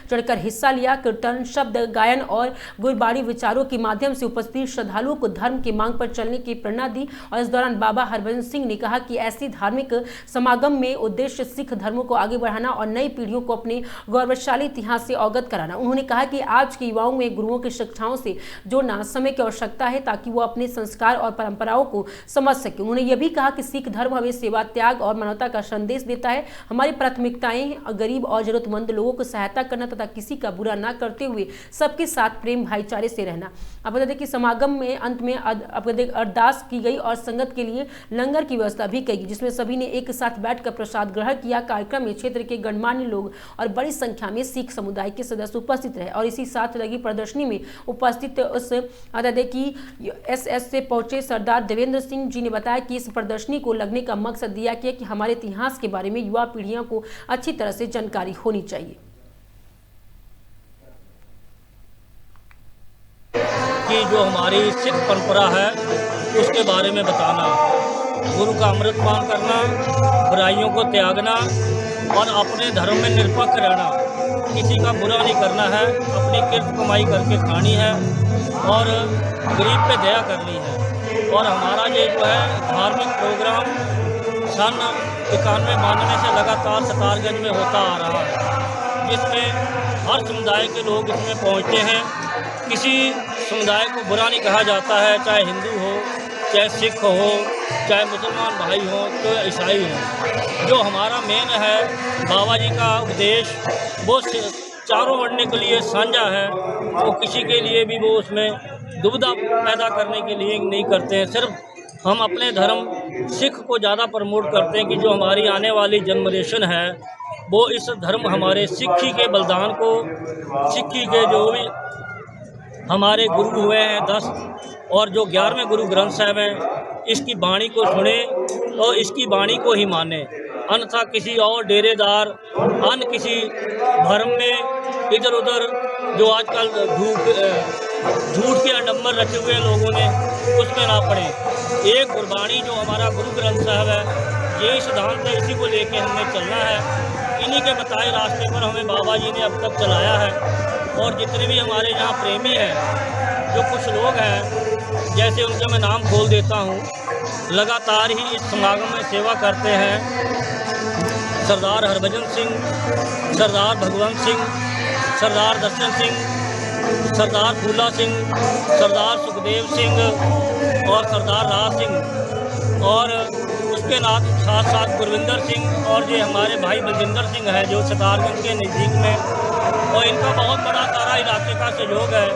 चढ़कर हिस्सा लिया। कीर्तन, शब्द गायन और गुरबाणी विचारों के माध्यम से उपस्थित श्रद्धालुओं को धर्म की मांग पर चलने की प्रेरणा दी। और इस दौरान बाबा हरभजन सिंह ने कहा कि ऐसी धार्मिक समागम में उद्देश्य सिख धर्म को आगे बढ़ाना और नई पीढ़ियों को अपने गौरवशाली इतिहास से अवगत कराना। उन्होंने कहा कि आज के युवाओं में गुरुओं की शिक्षाओं से जोड़ना समय की आवश्यकता है ताकि वो अपने संस्कार और परंपराओं को समझ सके। उन्होंने यह भी कहा कि सिख धर्म हमें सेवा, त्याग और मानवता का संदेश देता है। हमारी प्राथमिकताएं गरीब और जरूरतमंद लोगों को सहायता करना तथा किसी का बुरा ना करते हुए सबके साथ प्रेम भाईचारे से रहना। अब बता दें कि समागम में अंत में अरदास की गई और संगत के लिए लंगर की व्यवस्था भी की गई, जिसमें सभी ने एक साथ बैठकर प्रसाद ग्रहण किया। कार्यक्रम में क्षेत्र के गणमान्य लोग और बड़ी संख्या में सिख समुदाय के सदस्य उपस्थित रहे। और इसी साथ लगी प्रदर्शनी में उपस्थित उस बता दें कि एसएस से पहुंचे सरदार देवेंद्र सिंह जी ने बताया कि इस प्रदर्शनी को लगने का मकसद दिया गया कि हमारे इतिहास के बारे में युवा पीढ़ियों को अच्छी तरह से जानकारी होनी चाहिए। कि जो हमारी सिख परंपरा है उसके बारे में बताना, गुरु का अमृत पान करना, बुराइयों को त्यागना और अपने धर्म में निरपेक्ष रहना, किसी का बुरा नहीं करना है, अपनी किर्त कमाई करके खानी है और गरीब पे दया करनी है। और हमारा ये जो है धार्मिक प्रोग्राम सन 91-92 से लगातार सितारगंज में होता आ रहा है, जिसमें हर समुदाय के लोग इसमें पहुँचते हैं। किसी समुदाय को बुरा नहीं कहा जाता है, चाहे हिंदू हो, चाहे सिख हो, चाहे मुसलमान भाई हो, तो ईसाई हो। जो हमारा मेन है बाबा जी का उपदेश, वो चारों वर्ण के लिए साझा है। वो किसी के लिए भी वो उसमें दुविधा पैदा करने के लिए नहीं करते हैं। सिर्फ हम अपने धर्म सिख को ज़्यादा प्रमोट करते हैं कि जो हमारी आने वाली जनरेशन है वो इस धर्म हमारे सिक्खी के बलिदान को, सिक्खी के जो भी हमारे गुरु हुए हैं 10 और जो 11वें गुरु ग्रंथ साहब हैं, इसकी वाणी को सुने और इसकी वाणी को ही माने। अन्यथा किसी और डेरेदार अन्य किसी धर्म में इधर उधर जो आजकल झूठ के अडम्बर रचे हुए लोगों ने उसमें ना पड़े। एक गुरबाणी जो हमारा गुरु ग्रंथ साहब है, यही सिद्धांत है, इसी को लेके हमें चलना है। इन्हीं के बताए रास्ते पर हमें बाबा जी ने अब तक चलाया है। और जितने भी हमारे यहाँ प्रेमी हैं, जो कुछ लोग हैं, जैसे उनके मैं नाम खोल देता हूँ, लगातार ही इस समागम में सेवा करते हैं। सरदार हरभजन सिंह, सरदार भगवंत सिंह, सरदार दर्शन सिंह, सरदार फूला सिंह, सरदार सुखदेव सिंह और सरदार राज सिंह, और उसके साथ साथ गुरविंदर सिंह और ये हमारे भाई बलजिंदर सिंह हैं जो सितारगंज के नज़दीक में, और इनका बहुत बड़ा सारा इलाके का सहयोग है।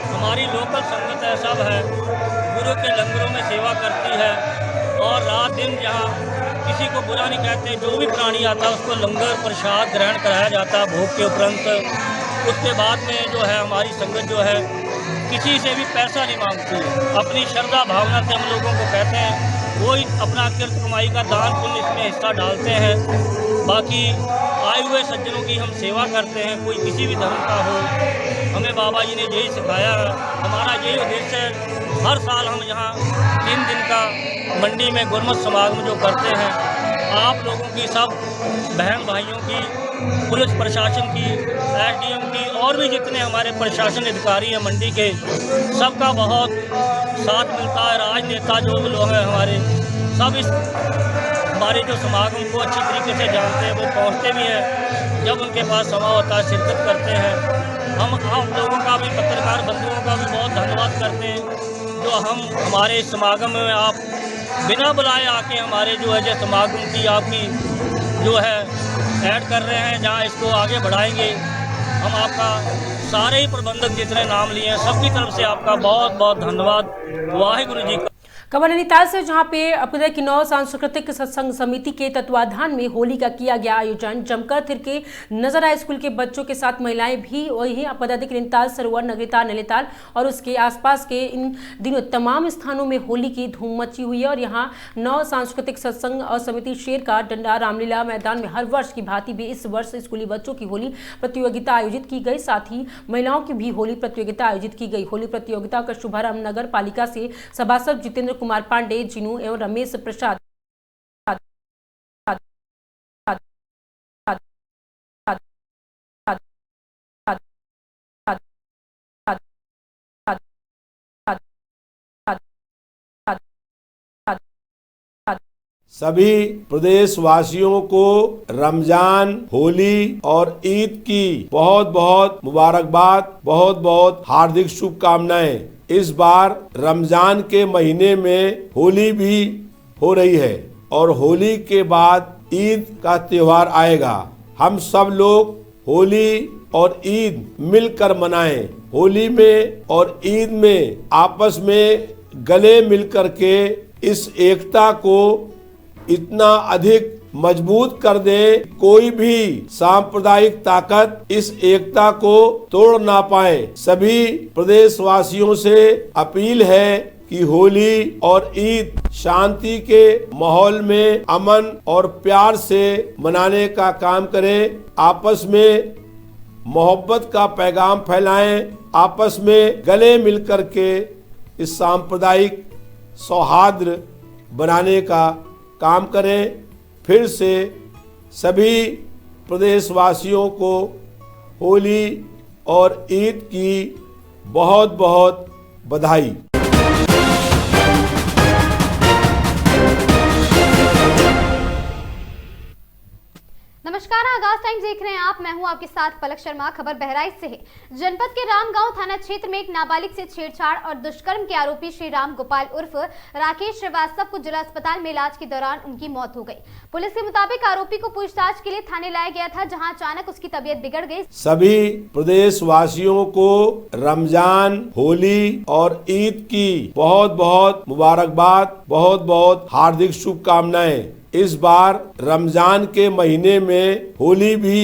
हमारी लोकल संगत है, सब है, गुरु के लंगरों में सेवा करती है और रात दिन यहाँ किसी को बुरा नहीं कहते। जो भी प्राणी आता है उसको लंगर प्रसाद ग्रहण कराया जाता है भोग के उपरांत। उसके बाद में जो है हमारी संगत जो है किसी से भी पैसा नहीं मांगती, अपनी श्रद्धा भावना से हम लोगों को कहते हैं, वो ही अपना किर्त कमाई का दान पुण्य इसमें हिस्सा डालते हैं। बाकी आए हुए सज्जनों की हम सेवा करते हैं, कोई किसी भी धर्म का हो। हमें बाबा जी ने यही सिखाया है, हमारा यही उद्देश्य है। हर साल हम यहाँ 3 दिन का मंडी में गुरमत समागम जो करते हैं, आप लोगों की, सब बहन भाइयों की, पुलिस प्रशासन की, एसडीएम की और भी जितने हमारे प्रशासन अधिकारी हैं मंडी के, सबका बहुत साथ मिलता है। राजनेता जो लोग हैं हमारे, सब इस हमारे जो समागम को अच्छी तरीके से जानते हैं, वो पहुंचते भी हैं। जब उनके पास समय होता है शिरकत करते हैं। हम आप लोगों का भी, पत्रकार बंधुओं का भी बहुत धन्यवाद करते हैं जो हमारे इस समागम में आप बिना बुलाए आके हमारे जो है जो समागम की आपकी जो है ऐड कर रहे हैं, जहां इसको आगे बढ़ाएंगे। हम आपका सारे ही प्रबंधक जितने नाम लिए हैं, सबकी तरफ से आपका बहुत बहुत धन्यवाद। वाहिगुरु जी का। खबर नैनीताल से, जहां पे अपने किन्नौर सांस्कृतिक सत्संग समिति के तत्वाधान में होली का किया गया आयोजन जमकर थिर के नजर आए। स्कूल के बच्चों के साथ महिलाएं भी वही पदाधिक नैनीताल, सरोवर, नगरीताल, नैनीताल और उसके आसपास के इन दिनों तमाम स्थानों में होली की धूम मची हुई है। और यहाँ 9 सांस्कृतिक सत्संग और समिति शेर का डंडा रामलीला मैदान में हर वर्ष की भांति भी इस वर्ष स्कूली बच्चों की होली प्रतियोगिता आयोजित की गई। साथ ही महिलाओं की भी होली प्रतियोगिता आयोजित की गई। होली प्रतियोगिता का शुभारंभ नगर पालिका से सभासद जितेंद्र कुमार पांडे, जिनू एवं रमेश प्रसाद सभी प्रदेश वासियों को रमजान, होली और ईद की बहुत बहुत मुबारकबाद, बहुत बहुत हार्दिक शुभकामनाएं। इस बार रमजान के महीने में होली भी हो रही है और होली के बाद ईद का त्योहार आएगा। हम सब लोग होली और ईद मिलकर मनाएं। होली में और ईद में आपस में गले मिलकर के इस एकता को इतना अधिक मजबूत कर दे, कोई भी सांप्रदायिक ताकत इस एकता को तोड़ ना पाए। सभी प्रदेशवासियों से अपील है कि होली और ईद शांति के माहौल में अमन और प्यार से मनाने का काम करें। आपस में मोहब्बत का पैगाम फैलाएं, आपस में गले मिलकर के इस सांप्रदायिक सौहार्द बनाने का काम करें। फिर से सभी प्रदेशवासियों को होली और ईद की बहुत बहुत बधाई। नमस्कार, आगाज टाइम्स देख रहे हैं आप। मैं हूं आपके साथ पलक शर्मा। खबर बहराइच से है। जनपद के रामगांव थाना क्षेत्र में एक नाबालिग से छेड़छाड़ और दुष्कर्म के आरोपी श्री राम गोपाल उर्फ राकेश श्रीवास्तव को जिला अस्पताल में इलाज के दौरान उनकी मौत हो गई। पुलिस के मुताबिक आरोपी को पूछताछ के लिए थाने लाया गया था, जहां अचानक उसकी तबीयत बिगड़ गई। सभी प्रदेश वासियों को रमजान, होली और ईद की बहुत बहुत मुबारकबाद, बहुत बहुत हार्दिक शुभकामनाएं। इस बार रमजान के महीने में होली भी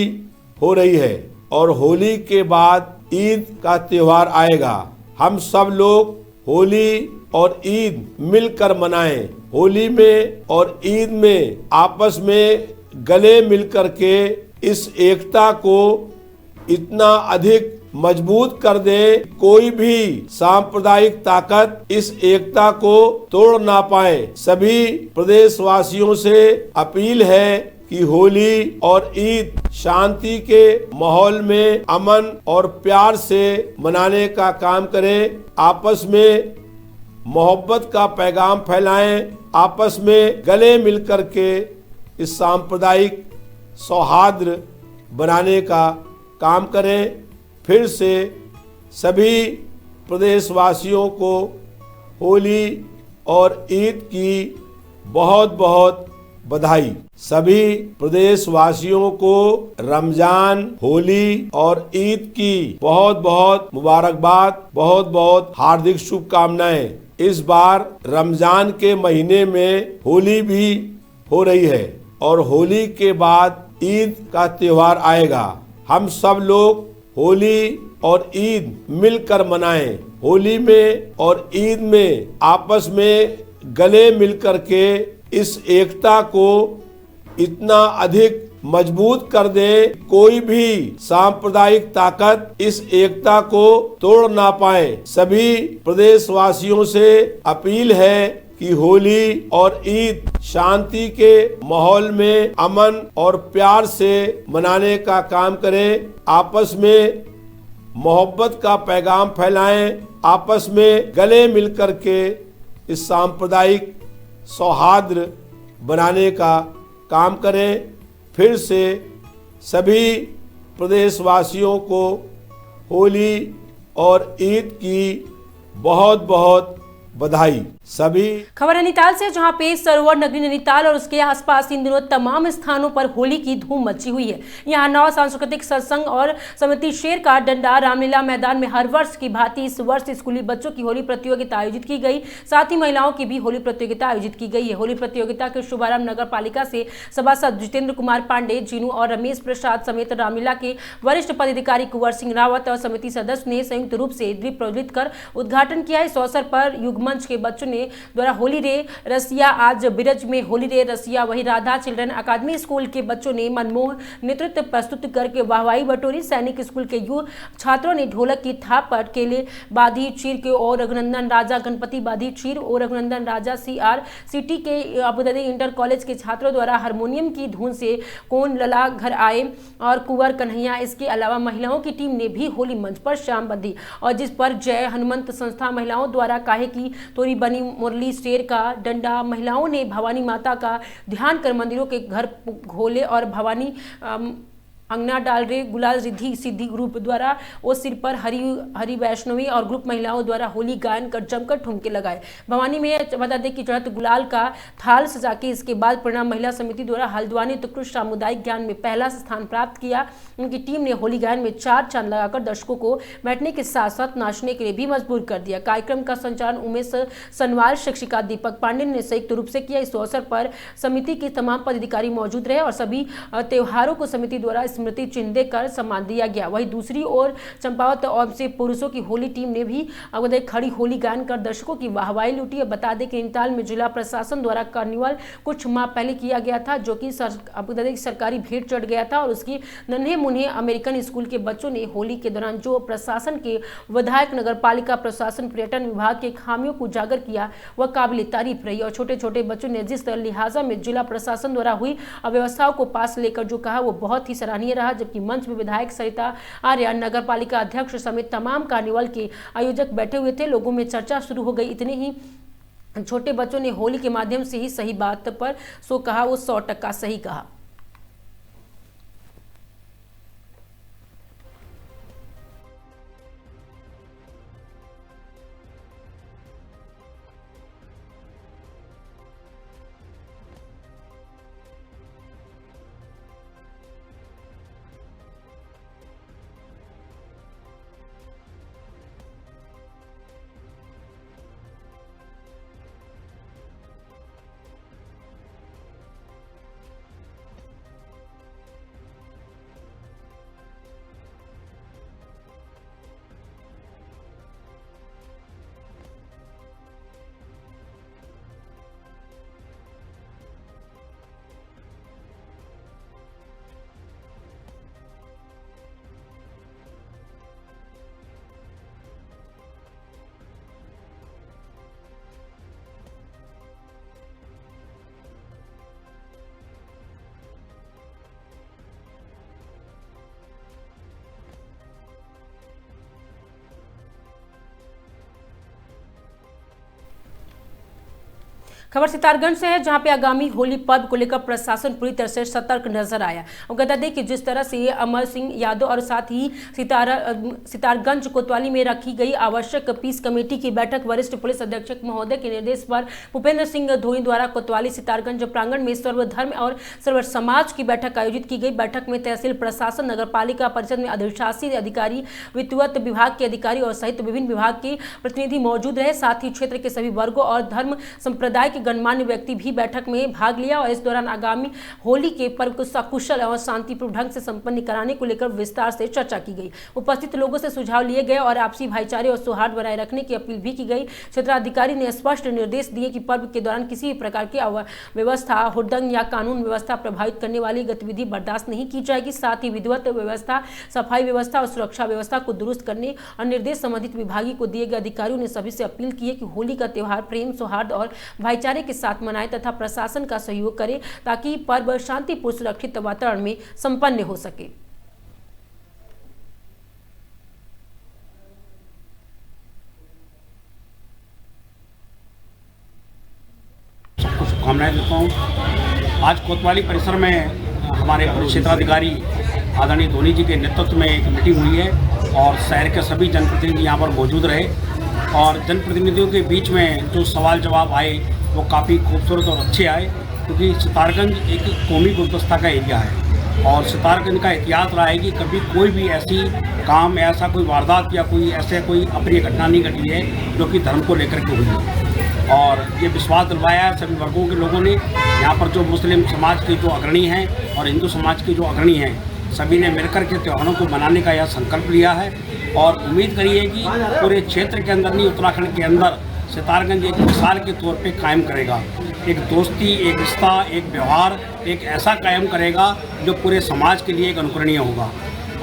हो रही है और होली के बाद ईद का त्योहार आएगा। हम सब लोग होली और ईद मिलकर मनाएं। होली में और ईद में आपस में गले मिलकर के इस एकता को इतना अधिक मजबूत कर दे, कोई भी सांप्रदायिक ताकत इस एकता को तोड़ ना पाए। सभी प्रदेशवासियों से अपील है कि होली और ईद शांति के माहौल में अमन और प्यार से मनाने का काम करें। आपस में मोहब्बत का पैगाम फैलाएं, आपस में गले मिलकर के इस सांप्रदायिक सौहार्द बनाने का काम करें। फिर से सभी प्रदेशवासियों को होली और ईद की बहुत बहुत बधाई। सभी प्रदेशवासियों को रमजान, होली और ईद की बहुत बहुत मुबारकबाद, बहुत बहुत हार्दिक शुभकामनाएं। इस बार रमजान के महीने में होली भी हो रही है और होली के बाद ईद का त्योहार आएगा। हम सब लोग होली और ईद मिलकर मनाएं। होली में और ईद में आपस में गले मिलकर के इस एकता को इतना अधिक मजबूत कर दे। कोई भी सांप्रदायिक ताकत इस एकता को तोड़ ना पाए। सभी प्रदेशवासियों से अपील है कि होली और ईद शांति के माहौल में अमन और प्यार से मनाने का काम करें। आपस में मोहब्बत का पैगाम फैलाएं। आपस में गले मिलकर के इस सांप्रदायिक सौहार्द बनाने का काम करें। फिर से सभी प्रदेशवासियों को होली और ईद की बहुत बहुत बधाई। सभी खबर नैनीताल से, जहां पे सरोवर नगरी नैनीताल और उसके आसपास इन दिनों तमाम स्थानों पर होली की धूम मची हुई है। यहां नौ सांस्कृतिक सत्संग और समिति शेर का डंडा रामलीला मैदान में हर वर्ष की भांति इस वर्ष स्कूली बच्चों की होली प्रतियोगिता आयोजित की गई। साथ ही महिलाओं की भी होली प्रतियोगिता आयोजित की गई है। होली प्रतियोगिता के शुभारंभ नगर पालिका से सभासद जितेंद्र कुमार पांडे, जीनू और रमेश प्रसाद समेत रामलीला के वरिष्ठ पदाधिकारी कुंवर सिंह रावत और समिति सदस्य ने संयुक्त रूप से दीप प्रज्वलित कर उद्घाटन किया। इस अवसर पर युगमंच के बच्चों द्वारा होली रे रसिया आज बिरज में होली रे रसिया, वही राधा चिल्ड्रन अकादमी स्कूल के बच्चों ने मनमोहन नेतृत्व प्रस्तुत करके वाहवाही बटोरी। सैनिक स्कूल के युवा छात्रों ने ढोलक की थाप पर केले बाधी चीर के और रघुनंदन राजा गणपति बाधी चीर और रघुनंदन राजा CRCT के अबुदाबी इंटर कॉलेज के छात्रों द्वारा हारमोनियम की धुन से कौन लला घर आए और कुंवर कन्हैया। इसके अलावा महिलाओं की टीम ने भी होली मंच पर शाम बंधी और जिस पर जय हनुमंत संस्था महिलाओं द्वारा काहे की तोरी बनी मुरली शेर का डंडा। महिलाओं ने भवानी माता का ध्यान कर मंदिरों के घर घोले और भवानी अंगना डाल रहे। गुलाल रिद्धि सिद्धि ग्रुप द्वारा वो सिर पर हरि वैष्णवी और ग्रुप महिलाओं द्वारा होली गायन कर जमकर ठुमके लगाए। भवानी में बता दें कि चढ़त गुलाल का थाल सजा के इसके बाद परिणाम महिला समिति द्वारा हल्द्वानी उत्कृष्ट सामुदायिक ज्ञान में पहला स्थान प्राप्त किया। उनकी टीम ने होली गायन में 4 चांद लगाकर दर्शकों को बैठने के साथ साथ नाचने के लिए भी मजबूर कर दिया। कार्यक्रम का संचालन उमेश सनवाल, शिक्षिका दीपक पांडे ने संयुक्त रूप से किया। इस अवसर पर समिति के तमाम पदाधिकारी मौजूद रहे और सभी त्योहारों को समिति द्वारा स्मृति चिन्ह देकर सम्मान दिया गया। वहीं दूसरी ओर चंपावत और से पुरुषों की होली टीम ने भी खड़ी होली गायन कर दर्शकों की वाहवाही लूटी। बता दें कि नैनीताल में जिला प्रशासन द्वारा कार्निवल कुछ माह पहले किया गया था, जो कि सरकारी भेंट चढ़ गया था और उसकी नन्हे मुन्हे अमेरिकन स्कूल के बच्चों ने होली के दौरान जो प्रशासन के विधायक, नगर पालिका प्रशासन, पर्यटन विभाग के खामियों को उजागर किया वह काबिल तारीफ रही। और छोटे छोटे बच्चों ने जिस लिहाजा में जिला प्रशासन द्वारा हुई अव्यवस्थाओं को पास लेकर जो कहा वो बहुत ही सराहनीय रहा। जबकि मंच में विधायक सरिता आर्य, नगर पालिका अध्यक्ष समेत तमाम कार्निवल के आयोजक बैठे हुए थे। लोगों में चर्चा शुरू हो गई। इतने ही छोटे बच्चों ने होली के माध्यम से ही सही बात पर सो कहा वो 100% सही कहा। खबर सितारगंज से है, जहां पे आगामी होली पर्व को लेकर प्रशासन पूरी तरह से सतर्क नजर आया। और बता दें कि जिस तरह से अमर सिंह यादव और साथ ही सितारगंज कोतवाली में रखी गई आवश्यक पीस कमेटी की बैठक वरिष्ठ पुलिस अधीक्षक महोदय के निर्देश पर भूपेंद्र सिंह धोनी द्वारा कोतवाली सितारगंज प्रांगण में सर्वधर्म और सर्व समाज की बैठक आयोजित की गई। बैठक में तहसील प्रशासन, नगर पालिका परिषद में अधिशासी अधिकारी, वित्त विभाग के अधिकारी और सहित विभिन्न विभाग के प्रतिनिधि मौजूद रहे। साथ ही क्षेत्र के सभी वर्गों और धर्म संप्रदाय के गणमान्य व्यक्ति भी बैठक में भाग लिया और इस दौरान आगामी होली के पर्व को सकुशल और शांतिपूर्ण ढंग से संपन्न कराने को लेकर विस्तार से चर्चा की गई। उपस्थित लोगों से सुझाव लिए गए और आपसी भाईचारे और सौहार्द बनाए रखने की अपील भी की गई। क्षेत्राधिकारी ने स्पष्ट निर्देश दिए कि पर्व के दौरान किसी भी प्रकार की व्यवस्था, हुड़दंग या कानून व्यवस्था प्रभावित करने वाली गतिविधि बर्दाश्त नहीं की जाएगी। साथ ही विधिवत व्यवस्था, सफाई व्यवस्था और सुरक्षा व्यवस्था को दुरुस्त करने और निर्देश संबंधित विभागीय को दिए गए। अधिकारियों ने सभी से अपील की है कि होली का त्यौहार प्रेम, सौहार्द और भाईचारे के साथ मनाएं तथा प्रशासन का सहयोग करें ताकि पर्व शांतिपूर्ण सुरक्षित वातावरण में संपन्न हो सके। सबको शुभकामनाएं देता हूँ। आज कोतवाली परिसर में हमारे क्षेत्राधिकारी आदरणीय धोनी जी के नेतृत्व में एक मीटिंग हुई है और शहर के सभी जनप्रतिनिधि यहाँ पर मौजूद रहे और जनप्रतिनिधियों के बीच में जो सवाल जवाब आए वो काफ़ी खूबसूरत और अच्छे आए, क्योंकि सितारगंज एक कौमी गुलदस्ता का एरिया है और सितारगंज का इतिहास रहा है कि कभी कोई भी ऐसी काम, ऐसा कोई वारदात या कोई अप्रिय घटना नहीं घटी है जो कि धर्म को लेकर के हुई है। और ये विश्वास दिलवाया है सभी वर्गों के लोगों ने। यहाँ पर जो मुस्लिम समाज के जो अग्रणी हैं और हिंदू समाज के जो अग्रणी हैं, सभी ने मिलकर के त्योहारों को मनाने का यह संकल्प लिया है और उम्मीद करिए कि पूरे क्षेत्र के अंदर नहीं, उत्तराखंड के अंदर सितारगंज एक मिसाल के तौर पे कायम करेगा। एक दोस्ती, एक रिश्ता, एक व्यवहार, एक ऐसा कायम करेगा जो पूरे समाज के लिए एक अनुकरणीय होगा।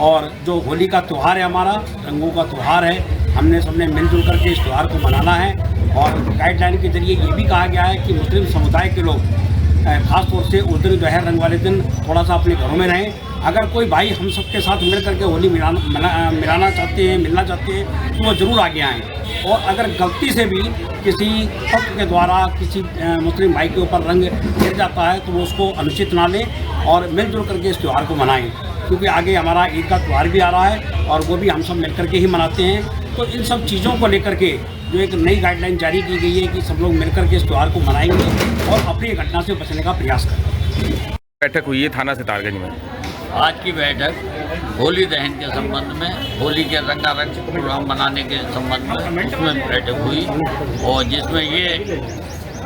और जो होली का त्यौहार है, हमारा रंगों का त्यौहार है, हमने सबने मिलजुल करके इस त्यौहार को मनाना है। और गाइडलाइन के जरिए ये भी कहा गया है कि मुस्लिम समुदाय के लोग खास तौर से उस दिन जो है रंग वाले दिन थोड़ा सा अपने घरों में रहें। अगर कोई भाई हम सबके साथ मिल करके होली मिलाना चाहते हैं, मिलना चाहते हैं, तो वो ज़रूर आगे आएँ। और अगर गलती से भी किसी तत्व के द्वारा किसी मुस्लिम भाई के ऊपर रंग गिर जाता है तो वो उसको अनुचित ना लें और मिलजुल करके इस त्यौहार को मनाएं, क्योंकि आगे हमारा ईद का त्यौहार भी आ रहा है और वो भी हम सब मिल करके ही मनाते हैं। तो इन सब चीज़ों को लेकर के जो एक नई गाइडलाइन जारी की गई है कि सब लोग मिलकर के इस त्यौहार को मनाएंगे और अपनी घटना से बचने का प्रयास करेंगे। बैठक हुई है थाना सितारगंज में। आज की बैठक होली दहन के संबंध में, होली के रंगारंग प्रोग्राम बनाने के संबंध में उसमें बैठक हुई और जिसमें ये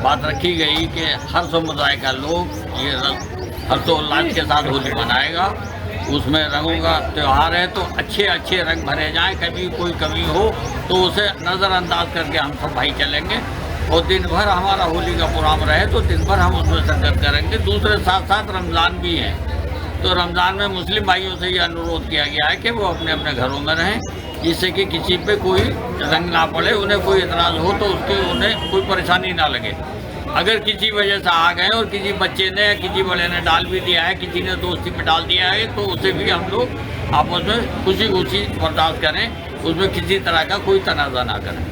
बात रखी गई कि हर समुदाय का लोग ये हर्षोल्लास के साथ होली मनाएगा। उसमें रंगों का त्यौहार है तो अच्छे अच्छे रंग भरे जाएं, कभी कोई कमी हो तो उसे नज़रअंदाज करके हम सब भाई चलेंगे और दिन भर हमारा होली का प्रोग्राम रहे तो दिन भर हम उसमें संगत करेंगे। दूसरे साथ साथ रमज़ान भी है तो रमज़ान में मुस्लिम भाइयों से ये अनुरोध किया गया है कि वो अपने अपने घरों में रहें, जिससे कि किसी पे कोई रंग ना पड़े, उन्हें कोई इतराज़ हो तो उसकी उन्हें कोई परेशानी ना लगे। अगर किसी वजह से आ गए और किसी बच्चे ने या किसी बड़े ने डाल भी दिया है, किसी ने दोस्ती में डाल दिया है, तो उसे भी हम लोग आपस में खुशी खुशी बर्दाश्त करें, उसमें किसी तरह का कोई तनाज़ा ना करें।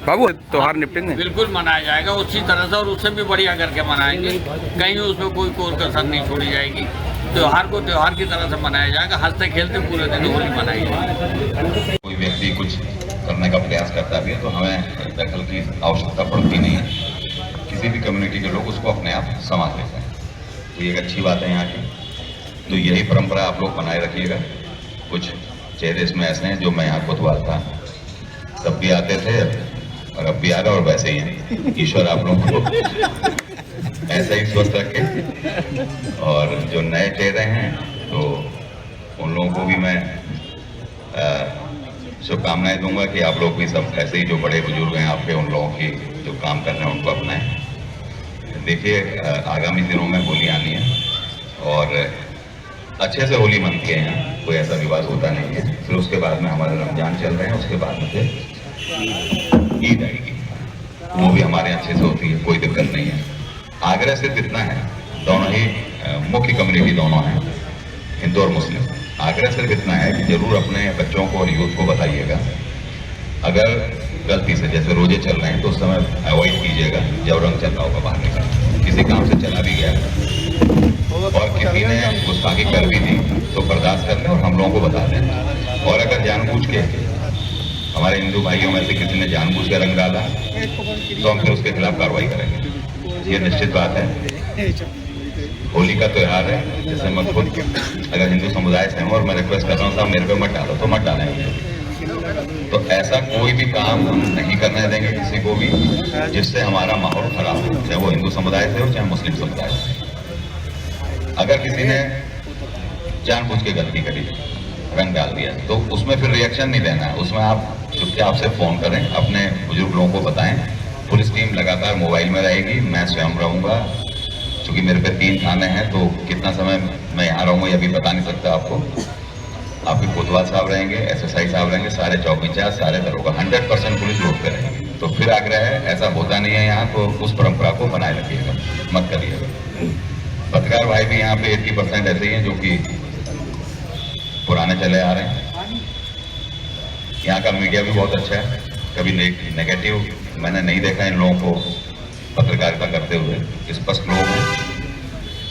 बाबू त्यौहार निपटेंगे, बिल्कुल मनाया जाएगा उसी तरह से और उससे भी बढ़िया करके मनाएंगे, कहीं उसमें कोई कोर कसर नहीं छोड़ी जाएगी। त्यौहार को त्यौहार की तरह से मनाया जाएगा, हंसते खेलते पूरे दिन होली मनाई जाएगी। कोई व्यक्ति कुछ करने का प्रयास करता भी है तो हमें दखल की आवश्यकता पड़ती नहीं है। किसी भी कम्युनिटी के लोग उसको अपने आप संभाल लेते हैं, तो ये एक अच्छी बात है यहाँ की। तो यही परंपरा आप लोग बनाए रखिएगा। कुछ चेहरे इसमें ऐसे हैं जो मैं यहाँ कोतवाल था तब भी आते थे और अब भी आ रहा और वैसे ही हैं। ईश्वर आप लोगों को ऐसा ही स्वस्थ रखे और जो नए चेहरे हैं तो उन लोगों को भी मैं शुभकामनाएं दूंगा कि आप लोग भी सब ऐसे ही जो बड़े बुजुर्ग हैं आपके, उन लोगों की जो काम कर रहे हैं उनको अपनाएं। देखिए आगामी दिनों में होली आनी है और अच्छे से होली मनती है, यहाँ कोई ऐसा विवाद होता नहीं है। फिर उसके बाद में हमारे रमजान चल रहे हैं, उसके बाद में फिर ईद आएगी, वो भी हमारे अच्छे से होती है, कोई दिक्कत नहीं है। आगरा सिर्फ इतना है, दोनों ही मुख्य कम्युनिटी दोनों हैं, हिंदू और मुस्लिम। आग्रह सिर्फ इतना है कि जरूर अपने बच्चों को और यूथ को बताइएगा, अगर गलती से जैसे रोजे चल रहे हैं तो उस समय अवॉइड कीजिएगा जब रंग चल रहा होगा बाहर निकल। किसी काम से चला भी गया और किसी ने गुस्ताखी कर भी दी तो बर्दाश्त कर लें और हम लोगों को बता दें। और अगर जानबूझ के हमारे हिंदू भाइयों में से किसी ने जानबूझ के रंग डाला तो हम फिर उसके खिलाफ कार्रवाई करेंगे। ये निश्चित बात है। होली का त्यौहार है, जैसे मैं खुद अगर हिंदू समुदाय से हूँ और मैं रिक्वेस्ट कर रहा हूँ साहब मेरे पे मत डालो तो मत डालेंगे। तो ऐसा कोई भी काम हम नहीं करने देंगे किसी को भी जिससे हमारा माहौल खराब हो, चाहे वो हिंदू समुदाय से हो चाहे मुस्लिम समुदाय से। अगर किसी ने जानबूझ के गलती करी, रंग डाल दिया, तो उसमें फिर रिएक्शन नहीं देना है, उसमें आप चुपचाप से फोन करें, अपने बुजुर्ग लोगों को बताएं। पुलिस टीम लगातार मोबाइल में रहेगी, मैं स्वयं रहूंगा, क्योंकि मेरे पे 3 थाने हैं, तो कितना समय मैं यहाँ रहूंगा ये भी बता नहीं सकता आपको। आपके कोतवाल साहब रहेंगे, SSI साहब रहेंगे, सारे चौक इंचार्ज, सारे दरोगा, 100% पुलिस रोड पे रहेगी। तो फिर आग्रह है, ऐसा होता नहीं है यहाँ, तो उस परंपरा को बनाए रखिएगा, मत करिएगा। पत्रकार भाई भी यहाँ पे 80% ऐसे ही हैं जो कि पुराने चले आ रहे हैं। यहाँ का मीडिया भी बहुत अच्छा है, कभी नेगेटिव मैंने नहीं देखा इन लोगों को पत्रकारिता करते हुए। स्पष्ट लोग हैं,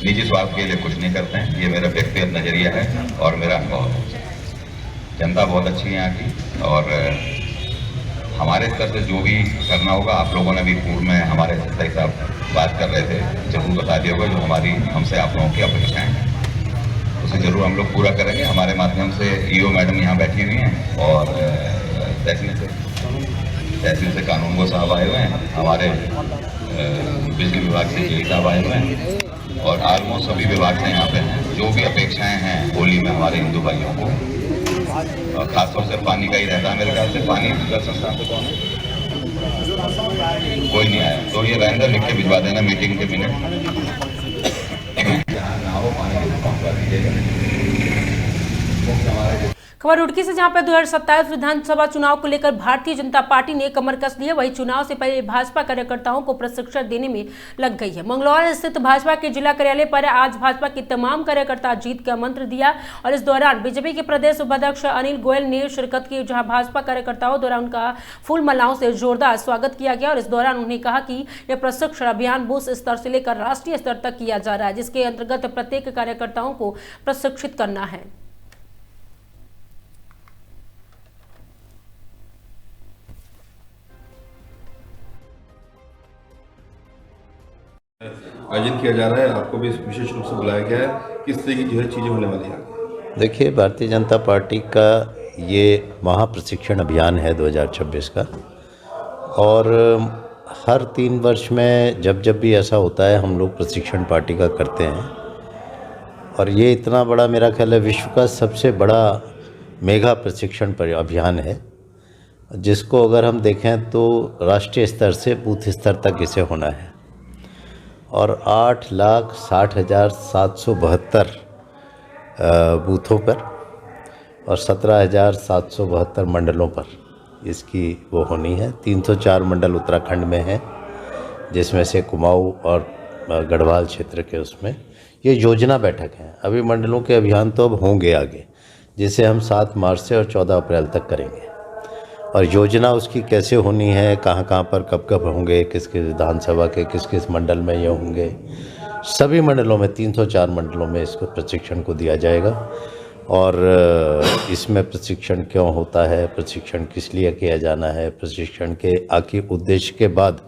निजी स्वार्थ के लिए कुछ नहीं करते हैं, ये मेरा व्यक्तिगत नजरिया है और मेरा अनुभव है। जनता बहुत अच्छी है यहाँ की, और हमारे स्तर से जो भी करना होगा, आप लोगों ने भी पूर्व में हमारे सही साहब बात कर रहे थे, जरूर बता दिया होगा जो हमारी हमसे आप लोगों की अपेक्षाएं हैं, उसे जरूर हम लोग पूरा करेंगे। हमारे माध्यम से ईओ मैडम यहाँ बैठी हुई हैं, और तहसील से कानून को साहब आए हुए हैं, हमारे बिजली विभाग से जेई साहब आए हुए हैं, और ऑलमोस्ट सभी विभाग से यहाँ पे हैं। जो भी अपेक्षाएं हैं होली में हमारे हिंदू भाइयों को, और खासतौर से पानी का ही रहता है मेरे ख्याल से। पानी का संस्थान पे कौन है? कोई नहीं आया, तो ये रहने लिख के भिजवा देना मीटिंग के मिनट। खबर रुड़की से, जहां पर 2027 विधानसभा चुनाव को लेकर भारतीय जनता पार्टी ने कमर कस ली है। वहीं चुनाव से पहले भाजपा कार्यकर्ताओं को प्रशिक्षण देने में लग गई है। मंगलौर स्थित भाजपा के जिला कार्यालय पर आज भाजपा के तमाम कार्यकर्ता जीत का मंत्र दिया, और इस दौरान बीजेपी के प्रदेश उपाध्यक्ष अनिल गोयल ने शिरकत की, जहां भाजपा कार्यकर्ताओं द्वारा उनका फूल मालाओं से जोरदार स्वागत किया गया। और इस दौरान उन्होंने कहा कि यह प्रशिक्षण अभियान बूथ स्तर से लेकर राष्ट्रीय स्तर तक किया जा रहा है, जिसके अंतर्गत प्रत्येक कार्यकर्ताओं को प्रशिक्षित करना है। आयोजन किया जा रहा है, आपको भी विशेष रूप से बुलाया गया है, किस तरह की जो है चीज़ें होने वाली हैं? देखिए, भारतीय जनता पार्टी का ये महाप्रशिक्षण अभियान है 2026 का, और हर 3 वर्ष में जब जब भी ऐसा होता है हम लोग प्रशिक्षण पार्टी का करते हैं। और ये इतना बड़ा, मेरा ख्याल है विश्व का सबसे बड़ा मेगा प्रशिक्षण अभियान है, जिसको अगर हम देखें तो राष्ट्रीय स्तर से बूथ स्तर तक इसे होना है, और 8,60,772 बूथों पर और 17,772 मंडलों पर इसकी वो होनी है। 304 मंडल उत्तराखंड में हैं, जिसमें से कुमाऊं और गढ़वाल क्षेत्र के उसमें ये योजना बैठक है। अभी मंडलों के अभियान तो अब होंगे आगे, जिसे हम 7 मार्च से और 14 अप्रैल तक करेंगे, और योजना उसकी कैसे होनी है, कहाँ कहाँ पर कब कब होंगे, किस किस विधानसभा के किस किस मंडल में ये होंगे, सभी मंडलों में 304 मंडलों में इसको प्रशिक्षण को दिया जाएगा। और इसमें प्रशिक्षण क्यों होता है, प्रशिक्षण किस लिए किया जाना है, प्रशिक्षण के आखिर उद्देश्य के बाद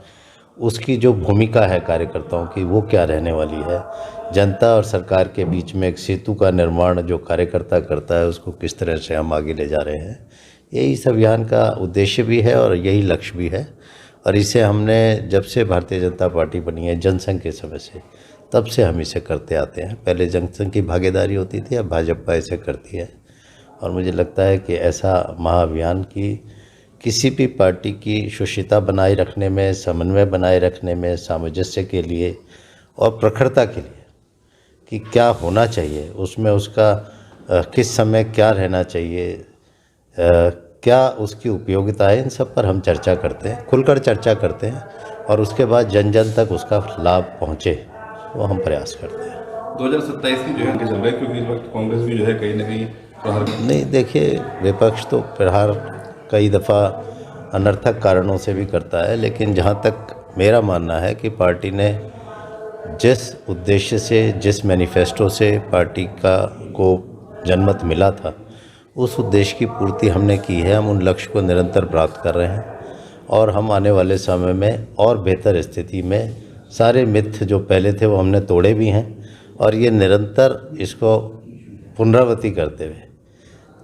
उसकी जो भूमिका है कार्यकर्ताओं की वो क्या रहने वाली है, जनता और सरकार के बीच में एक सेतु का निर्माण जो कार्यकर्ता करता है उसको किस तरह से हम आगे ले जा रहे हैं, यही इस अभियान का उद्देश्य भी है और यही लक्ष्य भी है। और इसे हमने जब से भारतीय जनता पार्टी बनी है जनसंघ के समय से, तब से हम इसे करते आते हैं। पहले जनसंघ की भागीदारी होती थी, अब भाजपा इसे करती है, और मुझे लगता है कि ऐसा महाअभियान की किसी भी पार्टी की सुशिता बनाए रखने में, समन्वय बनाए रखने में, सामंजस्य के लिए और प्रखरता के लिए कि क्या होना चाहिए, उसमें उसका किस समय क्या रहना चाहिए, क्या उसकी उपयोगिता है, इन सब पर हम चर्चा करते हैं, खुलकर चर्चा करते हैं, और उसके बाद जन जन तक उसका लाभ पहुँचे वो हम प्रयास करते हैं। 2027 की जो है चल रहा है, क्योंकि इस वक्त कांग्रेस भी जो है कहीं ना कहीं प्रहार नहीं, देखिए विपक्ष तो प्रहार कई दफ़ा अनर्थक कारणों से भी करता है, लेकिन जहाँ तक मेरा मानना है कि पार्टी ने जिस उद्देश्य से, जिस मैनिफेस्टो से पार्टी को जनमत मिला था, उस उद्देश्य की पूर्ति हमने की है। हम उन लक्ष्य को निरंतर प्राप्त कर रहे हैं, और हम आने वाले समय में और बेहतर स्थिति में सारे मिथ जो पहले थे वो हमने तोड़े भी हैं, और ये निरंतर इसको पुनरावृत्ति करते हुए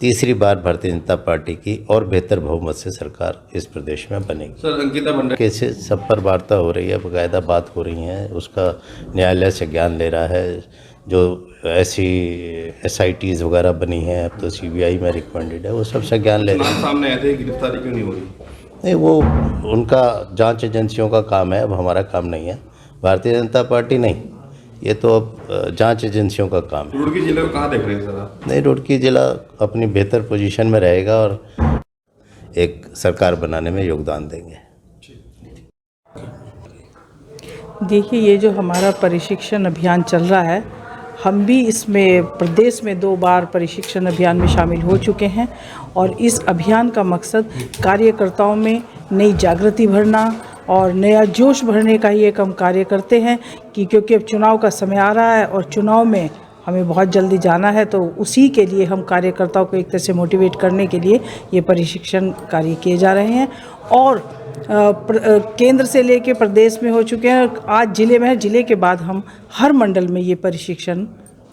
तीसरी बार भारतीय जनता पार्टी की और बेहतर बहुमत से सरकार इस प्रदेश में बनेगी। सर, अंकिता भंडारी कैसे सब पर वार्ता हो रही है, बाकायदा बात हो रही है, उसका न्यायालय से ज्ञान ले रहा है। जो ऐसी SITs वगैरह बनी हैं, अब तो CBI में रिकमेंडेड है, वो सब से ज्ञान ले रहे हैं। सामने आए थे, गिरफ्तारी क्यों नहीं हो रही? नहीं, वो उनका जांच एजेंसियों का काम है, अब हमारा काम नहीं है। भारतीय जनता पार्टी नहीं, ये तो अब जांच एजेंसियों का काम है। रुड़की जिले को कहाँ देख रहे हैं सर आप? नहीं, रुड़की जिला अपनी बेहतर पोजीशन में रहेगा और एक सरकार बनाने में योगदान देंगे। देखिए, ये जो हमारा प्रशिक्षण अभियान चल रहा है, हम भी इसमें प्रदेश में 2 बार प्रशिक्षण अभियान में शामिल हो चुके हैं और इस अभियान का मकसद कार्यकर्ताओं में नई जागृति भरना और नया जोश भरने का ही एक हम कार्य करते हैं कि क्योंकि अब चुनाव का समय आ रहा है और चुनाव में हमें बहुत जल्दी जाना है, तो उसी के लिए हम कार्यकर्ताओं को एक तरह से मोटिवेट करने के लिए ये प्रशिक्षण कार्य किए जा रहे हैं। और केंद्र से लेके प्रदेश में हो चुके हैं, आज जिले में है, जिले के बाद हम हर मंडल में ये प्रशिक्षण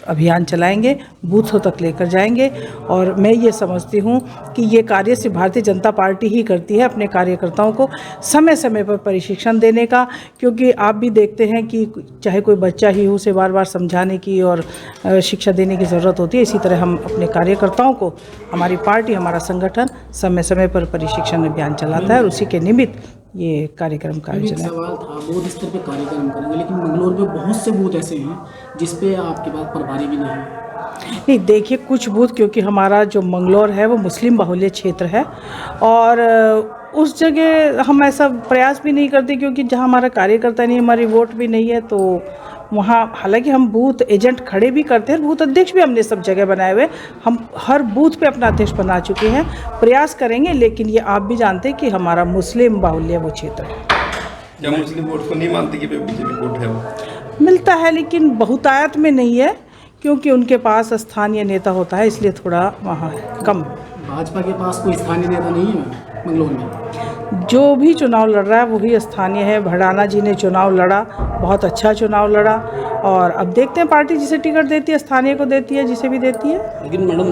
अभियान चलाएंगे, बूथों तक लेकर जाएंगे। और मैं ये समझती हूँ कि ये कार्य सिर्फ भारतीय जनता पार्टी ही करती है, अपने कार्यकर्ताओं को समय समय पर प्रशिक्षण देने का, क्योंकि आप भी देखते हैं कि चाहे कोई बच्चा ही हो, उसे बार बार समझाने की और शिक्षा देने की ज़रूरत होती है। इसी तरह हम अपने कार्यकर्ताओं को, हमारी पार्टी, हमारा संगठन समय समय पर प्रशिक्षण अभियान चलाता है और उसी के निमित्त ये कार्यक्रम का आयोजन है। सवाल था, बूथ स्तर पे कार्यक्रम करेंगे, लेकिन मंगलौर में बहुत से बूथ ऐसे हैं जिस पे आपके पास प्रभारी भी नहीं है। नहीं, देखिए, कुछ बूथ, क्योंकि हमारा जो मंगलौर है वो मुस्लिम बाहुल्य क्षेत्र है और उस जगह हम ऐसा प्रयास भी नहीं करते, क्योंकि जहाँ हमारा कार्यकर्ता नहीं, हमारी वोट भी नहीं है, तो वहाँ हालांकि हम बूथ एजेंट खड़े भी करते हैं, बूथ अध्यक्ष भी हमने सब जगह बनाए हुए, हम हर बूथ पे अपना अध्यक्ष बना चुके हैं, प्रयास करेंगे। लेकिन ये आप भी जानते हैं कि हमारा मुस्लिम बाहुल्य वो क्षेत्र है। क्या मुस्लिम वोट को नहीं मानती कि बीजेपी वोट है? वो मिलता है, लेकिन बहुतायत में नहीं है, क्योंकि उनके पास स्थानीय नेता होता है, इसलिए थोड़ा वहाँ कम। भाजपा के पास कोई स्थानीय नेता नहीं है मंगलौर में? जो भी चुनाव लड़ रहा है वही स्थानीय है। भड़ाना जी ने चुनाव लड़ा, बहुत अच्छा चुनाव लड़ा, और अब देखते हैं पार्टी जिसे टिकट देती है, स्थानीय को देती है, जिसे भी देती है। लेकिन मैडम,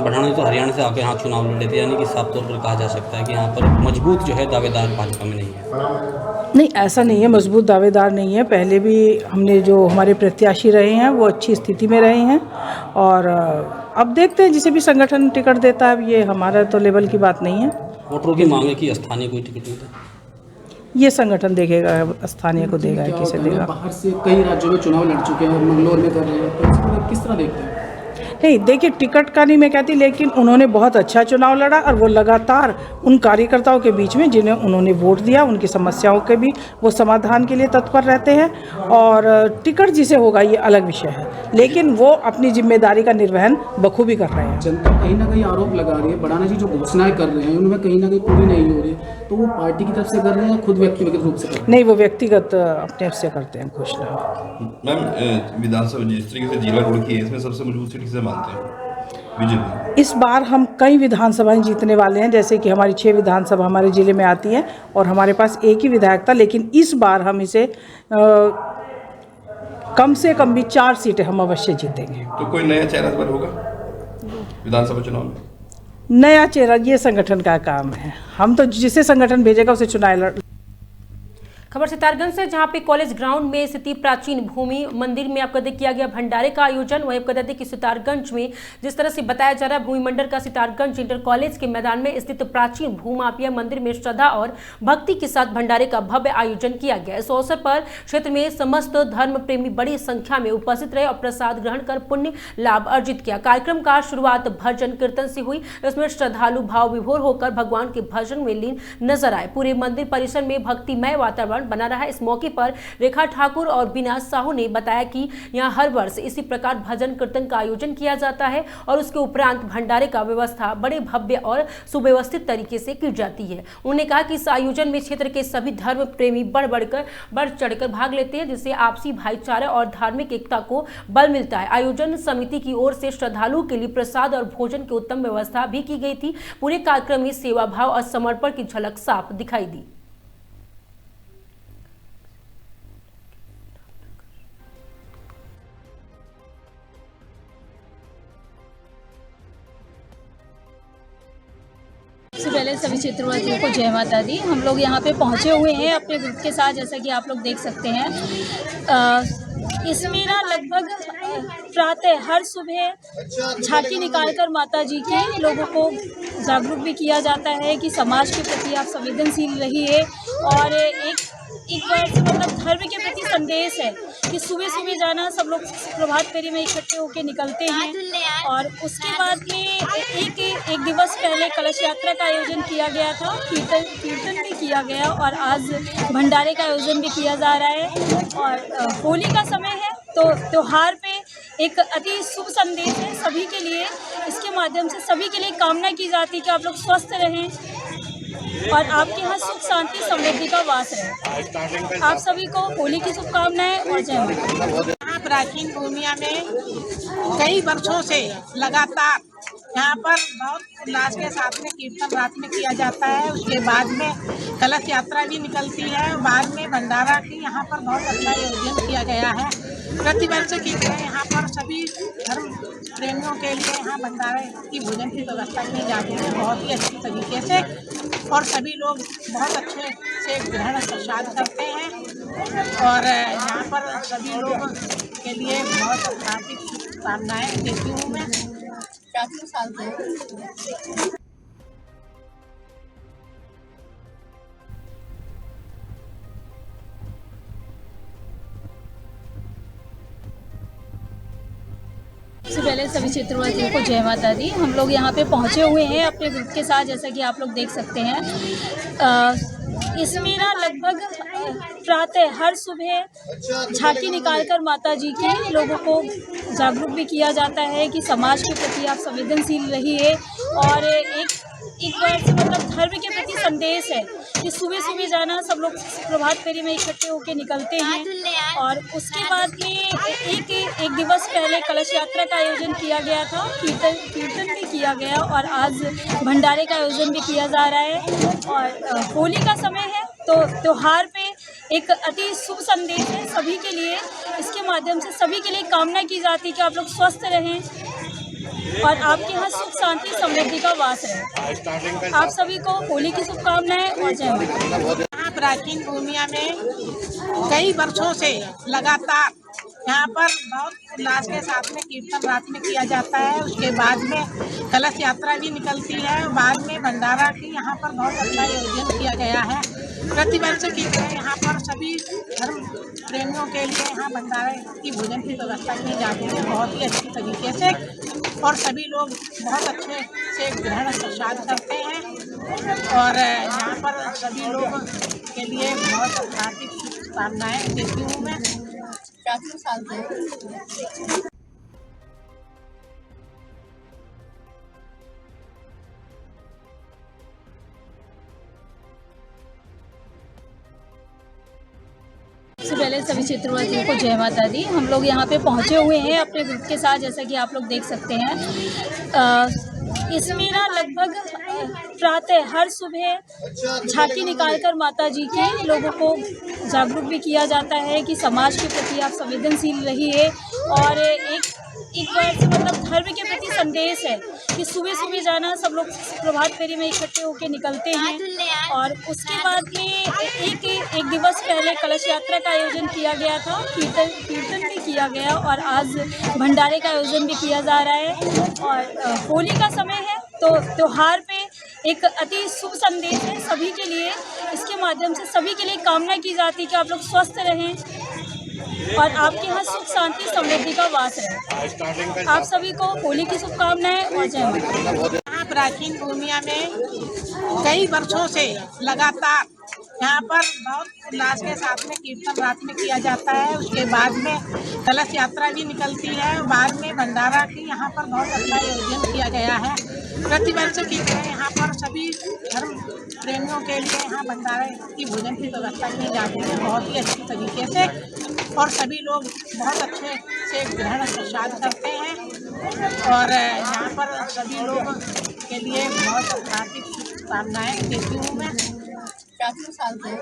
भड़ाना जी तो हरियाणा से आके यहाँ चुनाव लड़ लेते हैं, यानी कि साफ तौर पर कहा जा सकता है कि यहाँ पर मजबूत जो है दावेदार भाजपा में नहीं है। नहीं, ऐसा नहीं है, मजबूत दावेदार नहीं है। पहले भी हमने जो हमारे प्रत्याशी रहे हैं वो अच्छी स्थिति में रहे हैं, और अब देखते हैं जिसे भी संगठन टिकट देता है। ये हमारा तो लेवल की बात नहीं है। वोटरों की मांग है कि स्थानीय कोई टिकट नहीं दे, ये संगठन देखेगा, स्थानीय को देगा, किसे देगा। बाहर से कई राज्यों में चुनाव लड़ चुके हैं और मंगलौर में कर रहे हैं, तो इसको किस तरह देखते हैं? नहीं, देखिए, टिकट का नहीं मैं कहती, लेकिन उन्होंने बहुत अच्छा चुनाव लड़ा और वो लगातार उन कार्यकर्ताओं के बीच में जिन्हें उन्होंने वोट दिया, उनकी समस्याओं के भी वो समाधान के लिए तत्पर रहते हैं। और टिकट जिसे होगा ये अलग विषय है, लेकिन वो अपनी जिम्मेदारी का निर्वहन बखूबी कर रहे हैं। जनता कहीं ना कहीं आरोप लगा रही है, भड़ाना जी जो घोषणाएं कर रहे हैं उनमें कहीं ना कहीं पूरी नहीं हो रही, तो वो पार्टी की तरफ से कर रहे हैं या खुद व्यक्तिगत रूप से कर रहे हैं? नहीं, वो व्यक्तिगत अपने से करते हैं घोषणा। मैम, विधानसभा जिस तरीके से जिला रुड़की है, इसमें सबसे मजबूत सीट किसे मानते हैं बीजेपी? इस बार हम कई विधानसभाएं जीतने वाले हैं, जैसे कि हमारी 6 विधानसभा हमारे ज़िले में आती हैं और हमारे पास एक ही विधायक था, लेकिन इस बार हम इसे कम से कम भी 4 सीटें हम अवश्य जीतेंगे। तो कोई नया चेहरा पर होगा विधानसभा चुनाव में? नया चेहरा ये संगठन का काम है, हम तो जिसे संगठन भेजेगा उसे चुनाव। खबर सितारगंज से, जहां पे कॉलेज ग्राउंड में स्थित प्राचीन भूमि मंदिर में आपको किया गया भंडारे का आयोजन। वहीं आपको बता दें कि सितारगंज में जिस तरह से बताया जा रहा है, भूमि मंडल का सितारगंज इंटर कॉलेज के मैदान में स्थित प्राचीन भूमाफिया मंदिर में श्रद्धा और भक्ति के साथ भंडारे का भव्य आयोजन किया गया। इस अवसर पर क्षेत्र में समस्त धर्म प्रेमी बड़ी संख्या में उपस्थित रहे और प्रसाद ग्रहण कर पुण्य लाभ अर्जित किया। कार्यक्रम का शुरुआत भजन कीर्तन से हुई। इसमें श्रद्धालु भाव विभोर होकर भगवान के भजन में लीन नजर आए। पूरे मंदिर परिसर में भक्तिमय वातावरण बना रहा। इस मौके पर रेखा ठाकुर और बीना साहू ने बताया कि यहां हर वर्ष इसी प्रकार भजन कीर्तन का आयोजन किया जाता है और उसके उपरांत भंडारे का व्यवस्था बड़े भव्य और सुव्यवस्थित तरीके से की जाती है। उन्होंने कहा कि इस आयोजन में क्षेत्र के सभी धर्म प्रेमी बढ़ चढ़कर भाग लेते हैं, जिससे आपसी भाईचारा और धार्मिक एकता को बल मिलता है। आयोजन समिति की ओर से श्रद्धालुओं के लिए प्रसाद और भोजन की उत्तम व्यवस्था भी की गई थी। पूरे कार्यक्रम में सेवा भाव और समर्पण की झलक साफ दिखाई दी। सबसे पहले सभी क्षेत्रवासियों को जय माता दी। हम लोग यहाँ पे पहुँचे हुए हैं अपने ग्रुप के साथ, जैसा कि आप लोग देख सकते हैं। इसमें ना लगभग प्रातः हर सुबह झांकी निकालकर माता जी के लोगों को जागरूक भी किया जाता है कि समाज के प्रति आप संवेदनशील रहिए, और एक बार से मतलब धर्म के प्रति संदेश है कि सुबह सुबह जाना, सब लोग प्रभात फेरी में इकट्ठे होकर निकलते हैं। और उसके बाद में एक दिवस पहले कलश यात्रा का आयोजन किया गया था, कीर्तन भी किया गया, और आज भंडारे का आयोजन भी किया जा रहा है। और होली का समय है तो त्योहार पे एक अति शुभ संदेश है सभी के लिए। इसके माध्यम से सभी के लिए कामना की जाती है कि आप लोग स्वस्थ रहें और आपके यहाँ सुख शांति समृद्धि का वास रहे। आप सभी को होली की शुभकामनाएं और जय माता। प्राचीन भूमिया में कई वर्षों से लगातार यहाँ पर बहुत उल्लास के साथ में कीर्तन रात में किया जाता है। उसके बाद में कलश यात्रा भी निकलती है, बाद में भंडारा की यहाँ पर बहुत अच्छा आयोजन किया गया है। प्रतिवर्ष की तरह यहाँ पर सभी धर्म प्रेमियों के लिए यहाँ भंडारे की भोजन की व्यवस्था की जाती है बहुत ही अच्छी तरीके से, और सभी लोग बहुत अच्छे से ग्रहण प्रसाद करते हैं। और यहाँ पर सभी लोग के लिए बहुत हार्दिक शुभकामनाएं देती हूँ मैं। 4 साल से सबसे पहले सभी क्षेत्रवासियों को जय माता दी। हम लोग यहाँ पे पहुँचे हुए हैं अपने ग्रुप के साथ, जैसा कि आप लोग देख सकते हैं। इसमें ना लगभग प्रातः हर सुबह झांकी निकालकर माता जी के लोगों को जागरूक भी किया जाता है कि समाज के प्रति आप संवेदनशील रहिए, और एक बार से मतलब धर्म के प्रति संदेश है कि सुबह सुबह जाना, सब लोग प्रभात फेरी में इकट्ठे होकर निकलते हैं। और उसके बाद में एक दिवस पहले कलश यात्रा का आयोजन किया गया था, कीर्तन भी किया गया, और आज भंडारे का आयोजन भी किया जा रहा है। और होली का समय है तो त्योहार पे एक अति शुभ संदेश है सभी के लिए। इसके माध्यम से सभी के लिए कामना की जाती है कि आप लोग स्वस्थ रहें और आपके यहाँ सुख शांति समृद्धि का वास रहे। आप सभी को होली की शुभकामनाएं और जय माता। प्राचीन भूमिया में कई वर्षों से लगातार यहाँ पर बहुत उल्लास के साथ में कीर्तन रात में किया जाता है। उसके बाद में कलश यात्रा भी निकलती है, बाद में भंडारा की यहाँ पर बहुत अच्छा आयोजन किया गया है। प्रतिवर्ष की तरह यहाँ पर सभी धर्म प्रेमियों के लिए यहाँ भंडारे की भोजन की व्यवस्था की जाती है बहुत ही अच्छी तरीके से, और सभी लोग बहुत अच्छे से ग्रहण प्रसाद करते हैं। और यहाँ पर सभी लोग के लिए बहुत हार्दिक शुभकामनाएं देती हूँ मैं। 4 साल से सबसे पहले सभी क्षेत्रवासियों को जय माता दी। हम लोग यहाँ पे पहुँचे हुए हैं अपने ग्रुप के साथ, जैसा कि आप लोग देख सकते हैं। इसमें ना लगभग प्रातः हर सुबह झांकी निकालकर माता जी के लोगों को जागरूक भी किया जाता है कि समाज के प्रति आप संवेदनशील रहिए, और एक बार से मतलब धर्म के प्रति संदेश है कि सुबह सुबह जाना, सब लोग प्रभात फेरी में इकट्ठे होकर निकलते हैं। और उसके बाद में एक दिवस पहले कलश यात्रा का आयोजन किया गया था, कीर्तन भी किया गया, और आज भंडारे का आयोजन भी किया जा रहा है। और होली का समय है तो त्योहार पे एक अति शुभ संदेश है सभी के लिए। इसके माध्यम से सभी के लिए कामना की जाती है कि आप लोग स्वस्थ रहें और आपके यहाँ सुख शांति समृद्धि का वास रहे। आप सभी को होली की शुभकामनाएं और जय माता। प्राचीन भूमिया में कई वर्षों से लगातार यहाँ पर बहुत उल्लास के साथ में कीर्तन रात में किया जाता है। उसके बाद में कलश यात्रा भी निकलती है, बाद में भंडारा की यहाँ पर बहुत अच्छा आयोजन किया गया है। प्रतिवर्ष की तरह यहाँ पर सभी धर्म प्रेमियों के लिए यहाँ भंडारे की भोजन की व्यवस्था की जाती है बहुत ही अच्छी तरीके से, और सभी लोग बहुत अच्छे से ग्रहण प्रसाद करते हैं। और यहाँ पर सभी लोग के लिए बहुत हार्दिक शुभकामनाएं देती हूँ मैं। 4 साल से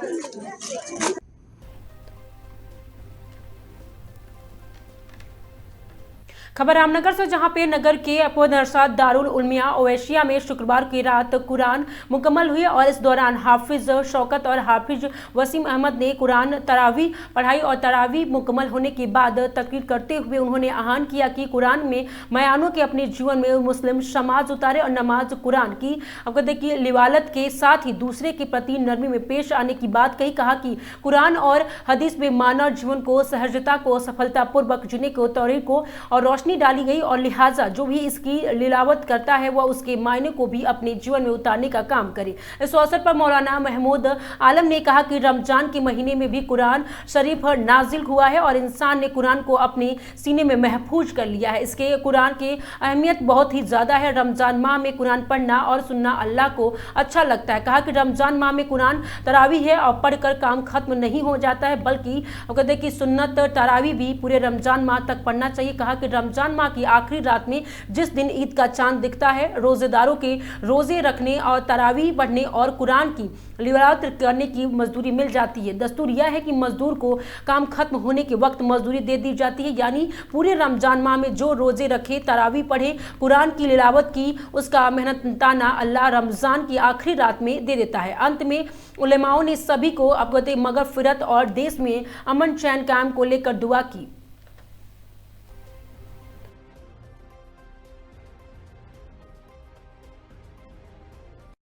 खबर रामनगर से, जहां पे नगर के मदरसा दारुल उलमिया ओवैसिया में शुक्रवार की रात कुरान मुकम्मल हुई और इस दौरान हाफिज शौकत और हाफिज वसीम अहमद ने कुरान तरावी पढ़ाई और तरावी मुकम्मल होने के बाद तकरीर करते हुए उन्होंने आह्वान किया कि कुरान में मयानों के अपने जीवन में मुस्लिम समाज उतारे और नमाज कुरान की की लिवालत के साथ ही दूसरे के प्रति नरमी में पेश आने की बात कही। कहा कि कुरान और हदीस में मानव जीवन को, सहजता को, सफलतापूर्वक जीने के तौर को और रोशनी डाली गई और लिहाजा जो भी इसकी लिलावत करता है वह उसके मायने को भी अपने जीवन में उतारने का काम करे। इस अवसर पर मौलाना महमूद आलम ने कहा कि रमजान के महीने में भी कुरान शरीफ नाजिल हुआ है और इंसान ने कुरान को अपने सीने में महफूज कर लिया है। इसके कुरान की अहमियत बहुत ही ज़्यादा है। रमजान माह में कुरान पढ़ना और सुनना अल्लाह को अच्छा लगता है। कहा कि रमजान माह में कुरान तरावी है और पढ़कर काम खत्म नहीं हो जाता है, बल्कि कहते कि सुन्नत तरावी भी पूरे रमजान माह तक पढ़ना चाहिए। कहा कि रमजान माह की आखिरी रात में जिस दिन ईद का चांद दिखता है, रोजेदारों के रोजे रखने और तरावी पढ़ने और कुरान की लिवालत करने की मजदूरी मिल जाती है। दस्तूर यह है कि मजदूर को काम खत्म होने के वक्त मजदूरी दे दी जाती है, यानी पूरे रमजान माह में जो रोजे रखे, तरावी पढ़े, कुरान की लिलावत की, उसका मेहनताना अल्लाह रमजान की आखिरी रात में दे देता है। अंत में उलेमाओं ने सभी को अवगत मगफिरत और देश में अमन चैन कायम को लेकर दुआ की।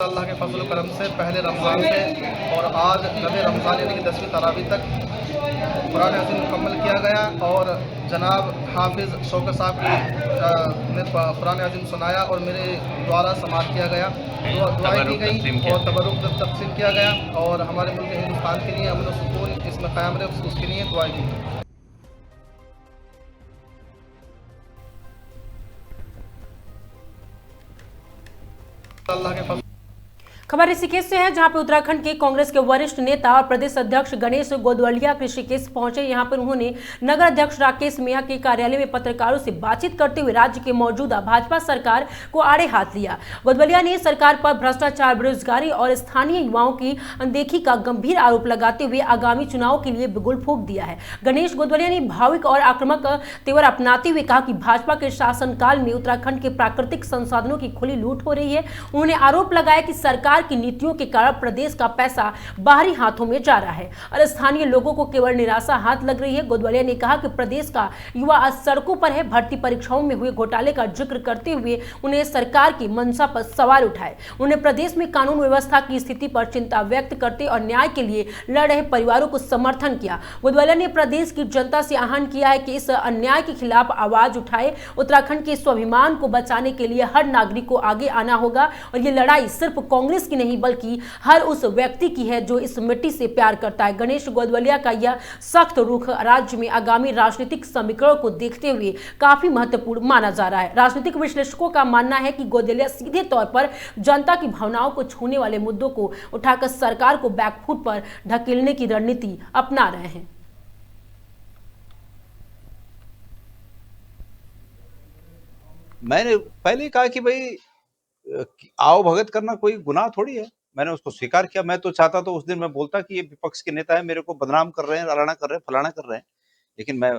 अल्लाह के फजल करम से पहले रमज़ान से और आज नबे रमज़ान यानी कि 10वीं तरावी तक कुरान अज़ीम मुकम्मल किया गया और जनाब हाफिज़ शौकत साहब ने कुरान अज़ीम सुनाया और मेरे द्वारा समाप्त किया गया, दुआएं की गई और तबरुक तक़सीम किया गया और हमारे मुल्क हिंदुस्तान के लिए अमन और सुकून इसमें क़ायम रहे उसके लिए दुआएं की गई। अल्लाह के खबर ऋषिकेश से है, जहां पे उत्तराखंड के कांग्रेस के वरिष्ठ नेता और प्रदेश अध्यक्ष गणेश गोदवलिया ऋषिकेश पहुंचे। यहां पर उन्होंने नगर अध्यक्ष राकेश मिया के कार्यालय में पत्रकारों से बातचीत करते हुए राज्य के मौजूदा भाजपा सरकार को आड़े हाथ लिया। गोदवलिया ने सरकार पर भ्रष्टाचार, बेरोजगारी और स्थानीय युवाओं की अनदेखी का गंभीर आरोप लगाते हुए आगामी चुनाव के लिए बिगुल फूंक दिया है। गणेश गोदवलिया ने भावुक और आक्रामक तेवर अपनाते हुए कहा कि भाजपा के शासनकाल में उत्तराखंड के प्राकृतिक संसाधनों की खुली लूट हो रही है। उन्होंने आरोप लगाया कि सरकार की नीतियों के कारण प्रदेश का पैसा बाहरी हाथों में जा रहा है और स्थानीय लोगों को केवल निराशा हाथ लग रही है। गोदवलिया ने कहा कि प्रदेश का युवा आज सड़कों पर है। भर्ती परीक्षाओं में हुए घोटाले का जिक्र करते हुए उन्हें सरकार की मंशा पर सवाल उठाए। उन्हें प्रदेश में कानून व्यवस्था की स्थिति पर चिंता व्यक्त करते और न्याय के लिए लड़ रहे परिवारों को समर्थन किया। गोदवलिया ने प्रदेश की जनता से आह्वान किया है कि इस अन्याय के खिलाफ आवाज उठाए। उत्तराखंड के स्वाभिमान को बचाने के लिए हर नागरिक को आगे आना होगा और ये लड़ाई सिर्फ कांग्रेस की नहीं बल्कि हर उस व्यक्ति की है जो इस मिट्टी से प्यार करता है। गणेश गोदवलिया का यह सख्त रुख राज्य में आगामी राजनीतिक समीकरणों को देखते हुए काफी महत्वपूर्ण माना जा रहा है। राजनीतिक विश्लेषकों का मानना है कि गोदवलिया सीधे तौर पर जनता की भावनाओं को छूने वाले मुद्दों को उठाकर सरकार को बैकफुट पर ढकेलने की रणनीति अपना रहे हैं। मैंने पहले कहा कि भाई आओ भगत करना कोई गुनाह थोड़ी है, मैंने उसको स्वीकार किया। मैं तो चाहता तो उस दिन मैं बोलता कि ये विपक्ष के नेता है, मेरे को बदनाम कर रहे हैं, अलाना कर रहे हैं, फलाना कर रहे हैं, लेकिन मैं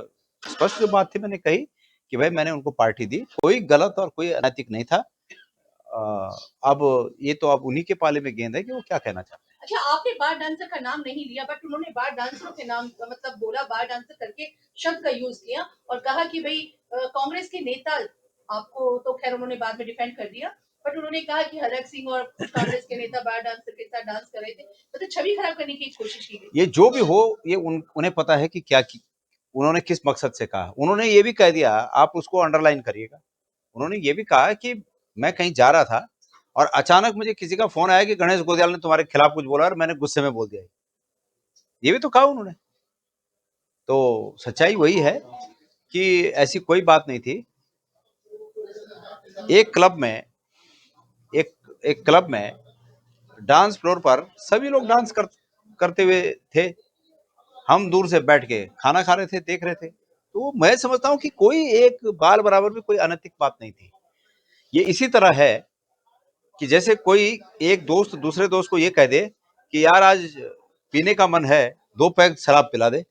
स्पष्ट जो बात थी मैंने कही कि भाई मैंने उनको पार्टी दी, कोई गलत और कोई अनैतिक नहीं था। अब ये तो अब उन्हीं के पाले में गेंद है कि वो क्या कहना चाहते हैं। अच्छा, आपने बार डांसर का नाम नहीं लिया, बट उन्होंने बार डांसरों के नाम का मतलब बोला, बार डांसर करके शब्द का यूज किया और कहा कि भाई कांग्रेस के नेता, आपको तो खैर उन्होंने बाद में डिफेंड कर दिया, बट उन्होंने कहा कि हरक सिंह और कांग्रेस के नेता बार डांसर के साथ डांस कर रहे थे, मतलब छवि खराब करने की कोशिश की गई। ये जो भी हो, ये उन्हें पता है कि क्या उन्होंने किस मकसद से कहा। उन्होंने ये भी कह दिया, आप उसको अंडरलाइन करिएगा, उन्होंने ये भी कहा कि मैं कहीं जा रहा था और अचानक मुझे किसी का फोन आया कि गणेश गोदवलिया ने तुम्हारे खिलाफ कुछ बोला और मैंने गुस्से में बोल दिया। ये भी तो कहा उन्होंने। तो सच्चाई वही है कि ऐसी कोई बात नहीं थी। एक क्लब में डांस फ्लोर पर सभी लोग डांस करते हुए थे, हम दूर से बैठ के खाना खा रहे थे, देख रहे थे। तो मैं समझता हूं कि कोई एक बाल बराबर में कोई अनैतिक बात नहीं थी। ये इसी तरह है कि जैसे कोई एक दोस्त दूसरे दोस्त को ये कह दे कि यार आज पीने का मन है, 2 पैक शराब पिला दे,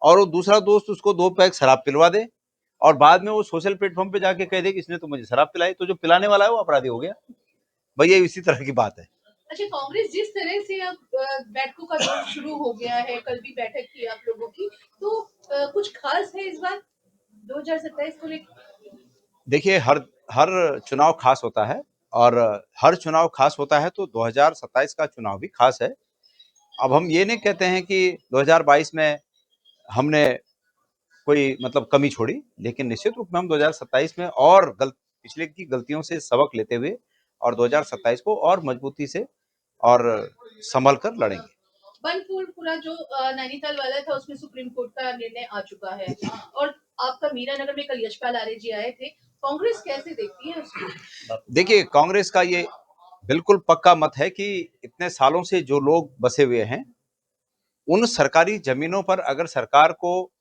और वो दूसरा दोस्त उसको 2 पैक शराब पिलवा दे और बाद में वो सोशल प्लेटफॉर्म पे जाके कह दे कि इसने तो मुझे शराब पिलाई, तो जो पिलाने वाला है वो अपराधी हो गया। भैया इसी तरह की बात है। अच्छा, कांग्रेस जिस तरह से अब बैठकों का दौर शुरू हो गया है, कल भी बैठक की आप लोगों की, तो कुछ खास है इस बार 2027 को लेकर? देखिए, हर चुनाव खास होता है, और हर चुनाव खास होता है तो 2027 का चुनाव भी खास है। अब हम ये नहीं कहते हैं कि 2022 में हमने कोई मतलब कमी छोड़ी, लेकिन निश्चित रूप में हम 2027 में और पिछले की गलतियों से सबक लेते हुए और 2027 को और मजबूती से और संभल कर लड़ेंगे। बनफूलपुरा जो नैनीताल वाला था, उसमें सुप्रीम कोर्ट का निर्णय आ चुका है, और आपका मीरानगर में कल यशपाल आर्य जी आए थे, कांग्रेस कैसे देखती है उसको? देखिए, कांग्रेस का ये बिल्कुल पक्का मत है कि इतने सालों से जो लोग बसे हुए हैं, उन सरकारी जमीनों पर अगर सरकार को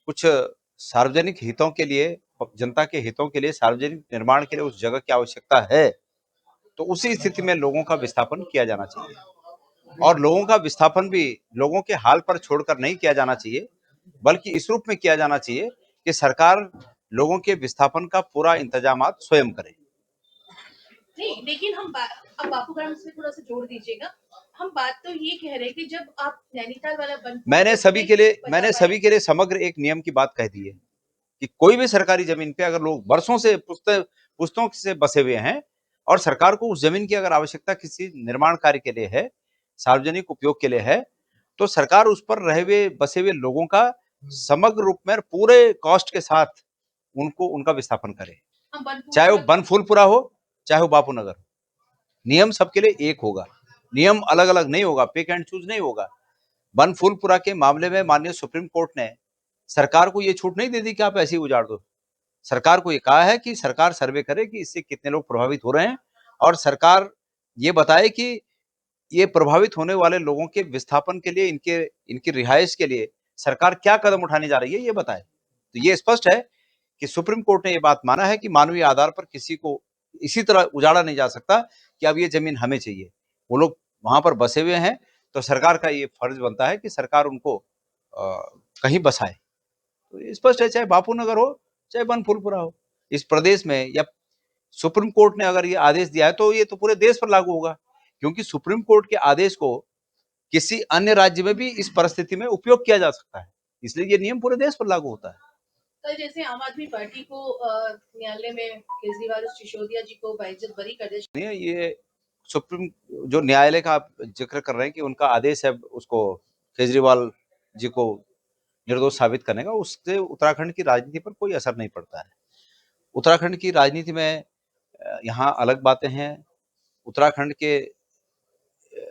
कुछ सार्वजनिक हितों के लिए, जनता के हितों के लिए, सार्वजनिक निर्माण के लिए उस जगह की आवश्यकता है, तो उसी स्थिति में लोगों का विस्थापन किया जाना चाहिए। और लोगों का विस्थापन भी लोगों के हाल पर छोड़कर नहीं किया जाना चाहिए, बल्कि इस रूप में किया जाना चाहिए कि सरकार लोगों के विस्थापन का पूरा इंतजामात स्वयं करे। नहीं, लेकिन हम अब बापूगढ़ से थोड़ा सा जोड़ दीजिएगा। हम बात तो ये कह रहे हैं कि जब आप नैनीताल वाला मैंने सभी के लिए समग्र एक नियम की बात कह दी है कि कोई भी सरकारी जमीन पे अगर लोग वर्षों से पुश्तों से बसे हुए हैं और सरकार को उस जमीन की अगर आवश्यकता किसी निर्माण कार्य के लिए है, सार्वजनिक उपयोग के लिए है, तो सरकार उस पर रहे हुए बसे हुए लोगों का समग्र रूप में पूरे कॉस्ट के साथ उनका विस्थापन करे, चाहे वो बनफूलपुरा हो चाहे वो बापूनगर। नियम सबके लिए एक होगा, नियम अलग अलग नहीं होगा, पिक एंड चूज नहीं होगा। बनफूलपुरा के मामले में माननीय सुप्रीम कोर्ट ने सरकार को ये छूट नहीं दे दी कि आप ऐसे ही उजाड़ दो। सरकार को ये कहा है कि सरकार सर्वे करे कि इससे कितने लोग प्रभावित हो रहे हैं, और सरकार ये बताए कि ये प्रभावित होने वाले लोगों के विस्थापन के लिए, इनकी रिहाइश के लिए सरकार क्या कदम उठाने जा रही है, ये बताए। तो ये स्पष्ट है कि सुप्रीम कोर्ट ने ये बात माना है कि मानवीय आधार पर किसी को इसी तरह उजाड़ा नहीं जा सकता कि अब ये जमीन हमें चाहिए। वो लोग वहां पर बसे हुए हैं, तो सरकार का ये फर्ज बनता है कि सरकार उनको कहीं बसाए। तो स्पष्ट है, चाहे बापूनगर हो चाहे बनफूलपुरा हो, इस प्रदेश में या सुप्रीम कोर्ट ने अगर ये आदेश दिया है तो ये तो पूरे देश पर लागू होगा, क्योंकि सुप्रीम कोर्ट के आदेश को किसी अन्य राज्य में भी इस परिस्थिति में उपयोग किया जा सकता है, इसलिए ये नियम पूरे देश पर लागू होता है। कल जैसे आम आदमी पार्टी को न्यायालय में केजरीवाल और सिसोदिया जी को बाइज्जत बरी कर दिया। ये सुप्रीम जो न्यायालय का आप जिक्र कर रहे हैं कि उनका आदेश है उसको केजरीवाल जी को निर्दोष साबित करने का, उससे उत्तराखंड की राजनीति पर कोई असर नहीं पड़ता है। उत्तराखंड की राजनीति में यहाँ अलग बातें हैं। उत्तराखंड के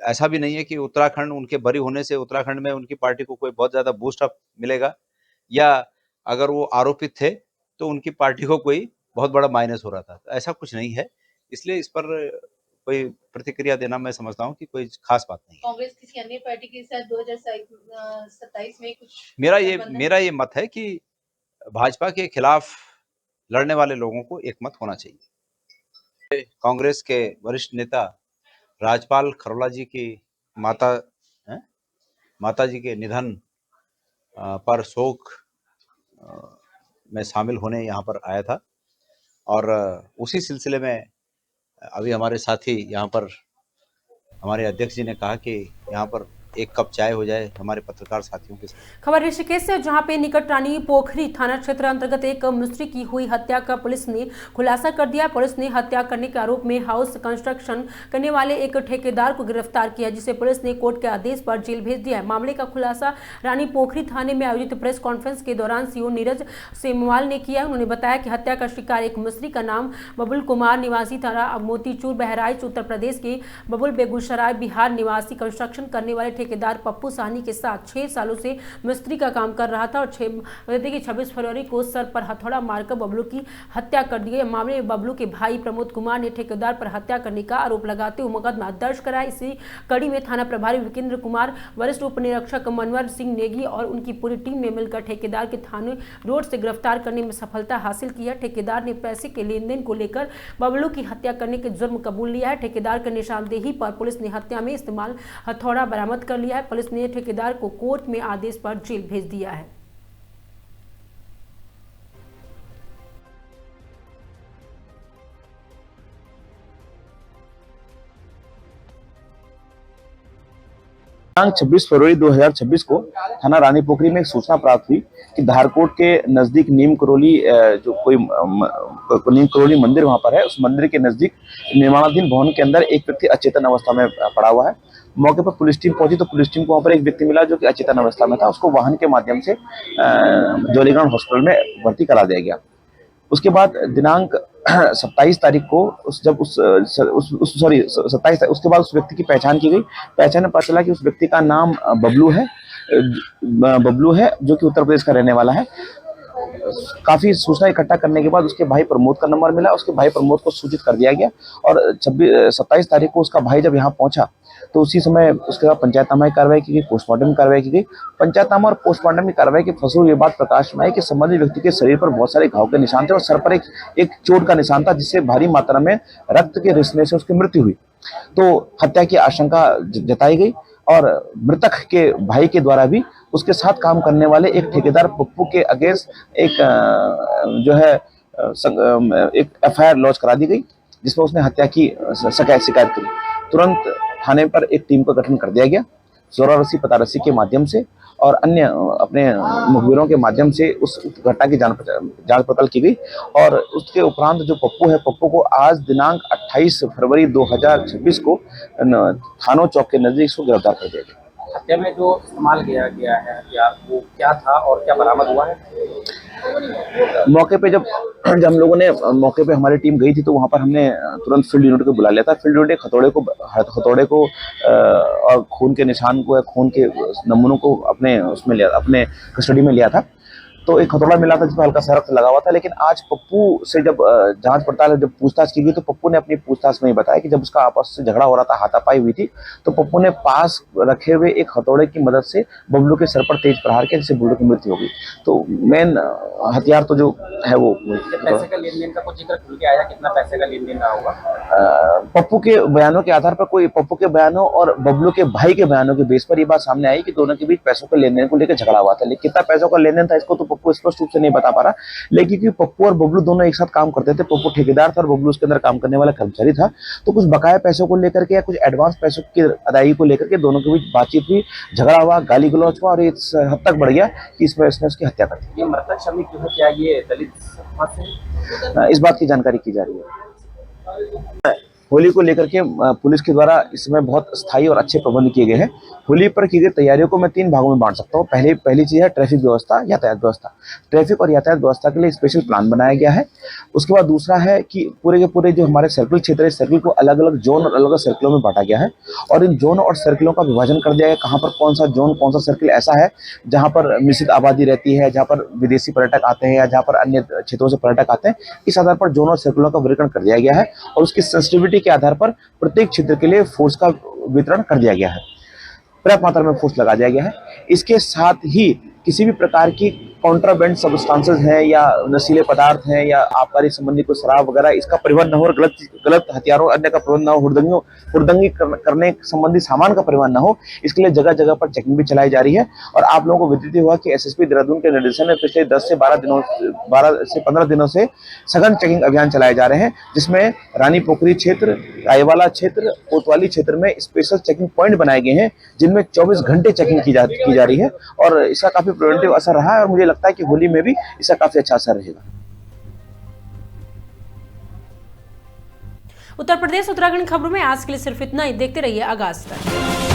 ऐसा भी नहीं है कि उत्तराखंड उनके बरी होने से उत्तराखंड में उनकी पार्टी को कोई बहुत ज्यादा बूस्ट अप मिलेगा, या अगर वो आरोपित थे तो उनकी पार्टी को कोई बहुत बड़ा माइनस हो रहा था। ऐसा कुछ नहीं है, इसलिए इस पर कोई प्रतिक्रिया देना मैं समझता हूँ कि कोई खास बात नहीं है। कांग्रेस किसी अन्य पार्टी के साथ 2027 में कुछ मेरा ये मत है कि भाजपा के खिलाफ लड़ने वाले लोगों को एक मत होना चाहिए। कांग्रेस के वरिष्ठ नेता राजपाल खरोला जी की माता जी के निधन पर शोक में शामिल होने यहाँ पर आया था, और उसी सिलसिले में अभी हमारे साथी यहाँ पर हमारे अध्यक्ष जी ने कहा कि यहाँ पर एक कप चाय हो जाए हमारे पत्रकार साथियों के साथ। खबर ऋषिकेश से, जहां पे निकट रानी पोखरी थाना क्षेत्र अंतर्गत एक मिस्त्री की हुई हत्या का पुलिस ने खुलासा कर दिया। पुलिस ने हत्या करने के आरोप में हाउस कंस्ट्रक्शन करने वाले एक ठेकेदार को गिरफ्तार किया, जिसे पुलिस ने कोर्ट के आदेश पर जेल भेज दिया है। मामले का खुलासा रानी पोखरी थाने में आयोजित प्रेस कॉन्फ्रेंस के दौरान सीओ नीरज सेमवाल ने किया। उन्होंने बताया कि हत्या का शिकार एक मिस्त्री का नाम बबुल कुमार निवासी थाना मोतीचूर बहराइच उत्तर प्रदेश के बबुल बेगूसराय बिहार निवासी कंस्ट्रक्शन करने वाले ठेकेदार पप्पू साहनी के साथ 6 सालों से मिस्त्री का काम कर रहा था, और 26 फरवरी को सर पर हथौड़ा मारकर बबलू की हत्या कर दी गई। मामले में बबलू के भाई प्रमोद कुमार ने ठेकेदार पर हत्या करने का आरोप लगाते हुए मुकदमा दर्ज कराया। इसी कड़ी में थाना प्रभारी विकेंद्र कुमार, वरिष्ठ उप निरीक्षक मनवर सिंह नेगी और उनकी पूरी टीम ने मिलकर ठेकेदार के थाने रोड से गिरफ्तार करने में सफलता हासिल की है। ठेकेदार ने पैसे के लेन देन को लेकर बबलू की हत्या करने के जुर्म कबूल लिया है। ठेकेदार के निशानदेही पर पुलिस ने हत्या में इस्तेमाल हथौड़ा बरामद कर लिया है। पुलिस ने ठेकेदार को कोर्ट में आदेश पर जेल भेज दिया है। दिनांक 26 फरवरी 2026 को थाना रानी पोखरी में एक सूचना प्राप्त हुई कि धारकोट के नजदीक नीम करोली जो कोई नीम करोली मंदिर वहां पर है, उस मंदिर के नजदीक निर्माणाधीन भवन के अंदर एक व्यक्ति अचेतन अवस्था में पड़ा हुआ है। मौके पर पुलिस टीम पहुंची तो पुलिस टीम को वहां पर एक व्यक्ति मिला जो कि अचेतन अवस्था में था। उसको वाहन के माध्यम से जौलीग्रांट हॉस्पिटल में भर्ती करा दिया गया। उसके बाद दिनांक 27 तारीख को उसके बाद उस व्यक्ति की पहचान की गई। पहचान में पता चला कि उस व्यक्ति का नाम बबलू है जो कि उत्तर प्रदेश का रहने वाला है। काफी सूचना इकट्ठा करने के बाद उसके भाई प्रमोद का नंबर मिला। उसके भाई प्रमोद को सूचित कर दिया गया और 27 तारीख को उसका भाई जब यहाँ पहुंचा तो उसी समय उसके बाद पंचायतनामा की कार्रवाई की गई, पोस्टमार्टम की कार्रवाई की गई। पंचायतनामा और पोस्टमार्टम की कार्रवाई के फलस्वरूप ये बात प्रकाश में आई कि संबंधित व्यक्ति के शरीर पर बहुत सारे घाव के निशान थे और सर पर एक चोट का निशान था जिससे भारी मात्रा में रक्त के रिसने से उसकी मृत्यु हुई। तो हत्या की आशंका जताई गई और मृतक के भाई के द्वारा भी उसके साथ काम करने वाले एक ठेकेदार पप्पू के अगेंस्ट एक FIR लॉन्च करा दी गई जिसमें उसने हत्या की शिकायत करी। तुरंत थाने पर एक टीम का गठन कर दिया गया। जोरा रस्सी पता रस्सी के माध्यम से और अन्य अपने मुखबिरों के माध्यम से उस घटना की जांच पड़ताल की गई और उसके उपरांत जो पप्पू है, पप्पू को आज दिनांक 28 फरवरी 2026 को थानों चौक के नजदीक उसको गिरफ्तार कर दिया गया। हत्या में जो इस्तेमाल किया गया है हथियार वो क्या था और क्या बरामद हुआ है? मौके पे जब हम लोगों ने मौके पे हमारी टीम गई थी तो वहां पर हमने तुरंत फील्ड यूनिट को बुला लिया था। फील्ड यूनिट हथौड़े को और खून के निशान को या खून के नमूनों को अपने कस्टडी में लिया था। तो एक हथौड़ा मिला था जिसमें हल्का सा रक्त लगा हुआ था। लेकिन आज पप्पू से जब जांच पड़ताल जब पूछताछ की गई तो पप्पू ने अपनी पूछताछ में ही बताया कि जब उसका आपस से झगड़ा हो रहा था, हाथापाई हुई थी, तो पप्पू ने पास रखे हुए एक हथौड़े की मदद से बबलू के सर पर तेज प्रहार किया जिससे बबलू की मृत्यु हो गई। तो मेन हथियार तो जो है वो पैसे का लेन देन का कुछ जिक्र खुल के आया, कितना पैसे का लेन देन रहा होगा? पप्पू के बयानों के आधार पर पप्पू के बयानों और बबलू के भाई के बयानों के बेस पर ये बात सामने आई कि दोनों के बीच पैसों के लेन देन को लेकर झगड़ा हुआ था। लेकिन कितना पैसों का लेन देन था इसको तो पप्पू स्पष्ट रूप से नहीं बता पा रहा। लेकिन क्योंकि पप्पू और बबलू दोनों एक साथ काम करते थे, पप्पू ठेकेदार था और बबलू उसके अंदर काम करने वाला कर्मचारी था, तो कुछ बकाया पैसों को लेकर के या कुछ एडवांस पैसों की अदायगी को लेकर के दोनों के बीच बातचीत हुई, झगड़ा हुआ, गाली गलौज हुआ और इस हद तक बढ़ गया कि इसमें इसने उसकी हत्या कर दी। ये मृतक श्रमिक जो है क्या ये दलित समाज से? इस बात की जानकारी की जा रही है। होली को लेकर के पुलिस के द्वारा इस समय बहुत स्थायी और अच्छे प्रबंध किए गए हैं। होली पर की गई तैयारियों को मैं 3 भागों में बांट सकता हूँ। पहली चीज है ट्रैफिक व्यवस्था, यातायात व्यवस्था। ट्रैफिक और यातायात व्यवस्था के लिए स्पेशल प्लान बनाया गया है। उसके बाद दूसरा है कि पूरे के पूरे जो हमारे सर्किल क्षेत्र है, सर्किल को अलग अलग जोन और अलग अलग सर्किलों में बांटा गया है और इन जोन और सर्किलों का विभाजन कर दिया गया। कहाँ पर कौन सा जोन, कौन सा सर्किल ऐसा है जहाँ पर मिश्रित आबादी रहती है, जहाँ पर विदेशी पर्यटक आते हैं या जहाँ पर अन्य क्षेत्रों से पर्यटक आते हैं, इस आधार पर जोन और सर्किलों का वर्गीकरण कर दिया गया है और उसकी सेंसिटिविटी के आधार पर प्रत्येक क्षेत्र के लिए फोर्स का वितरण कर दिया गया है। पर्याप्त मात्रा में फोर्स लगा दिया गया है। इसके साथ ही किसी भी प्रकार की कॉन्ट्राबैंड सब्सटेंसेस हैं या नशीले पदार्थ हैं या आबकारी संबंधी कोई शराब वगैरह, इसका परिवहन न हो और गलत हथियारों अन्य का परिवहन न हो, हुड़दंगी करने संबंधी सामान का परिवहन न हो, इसके लिए जगह जगह पर चेकिंग भी चलाई जा रही है। और आप लोगों को विदित हुआ कि एसएसपी देहरादून के निर्देशन में पिछले 12 से 15 दिनों से सघन चेकिंग अभियान चलाए जा रहे हैं, जिसमें रानी पोखरी क्षेत्र, रायवाला क्षेत्र, कोतवाली क्षेत्र में स्पेशल चेकिंग पॉइंट बनाए गए हैं जिनमें 24 घंटे चेकिंग की जा रही है और इसका काफी प्रिवेंटिव असर रहा है और मुझे लगता है कि होली में भी इसका काफी अच्छा असर रहेगा। उत्तर प्रदेश उत्तराखंड खबरों में आज के लिए सिर्फ इतना ही। देखते रहिए आगाज तक।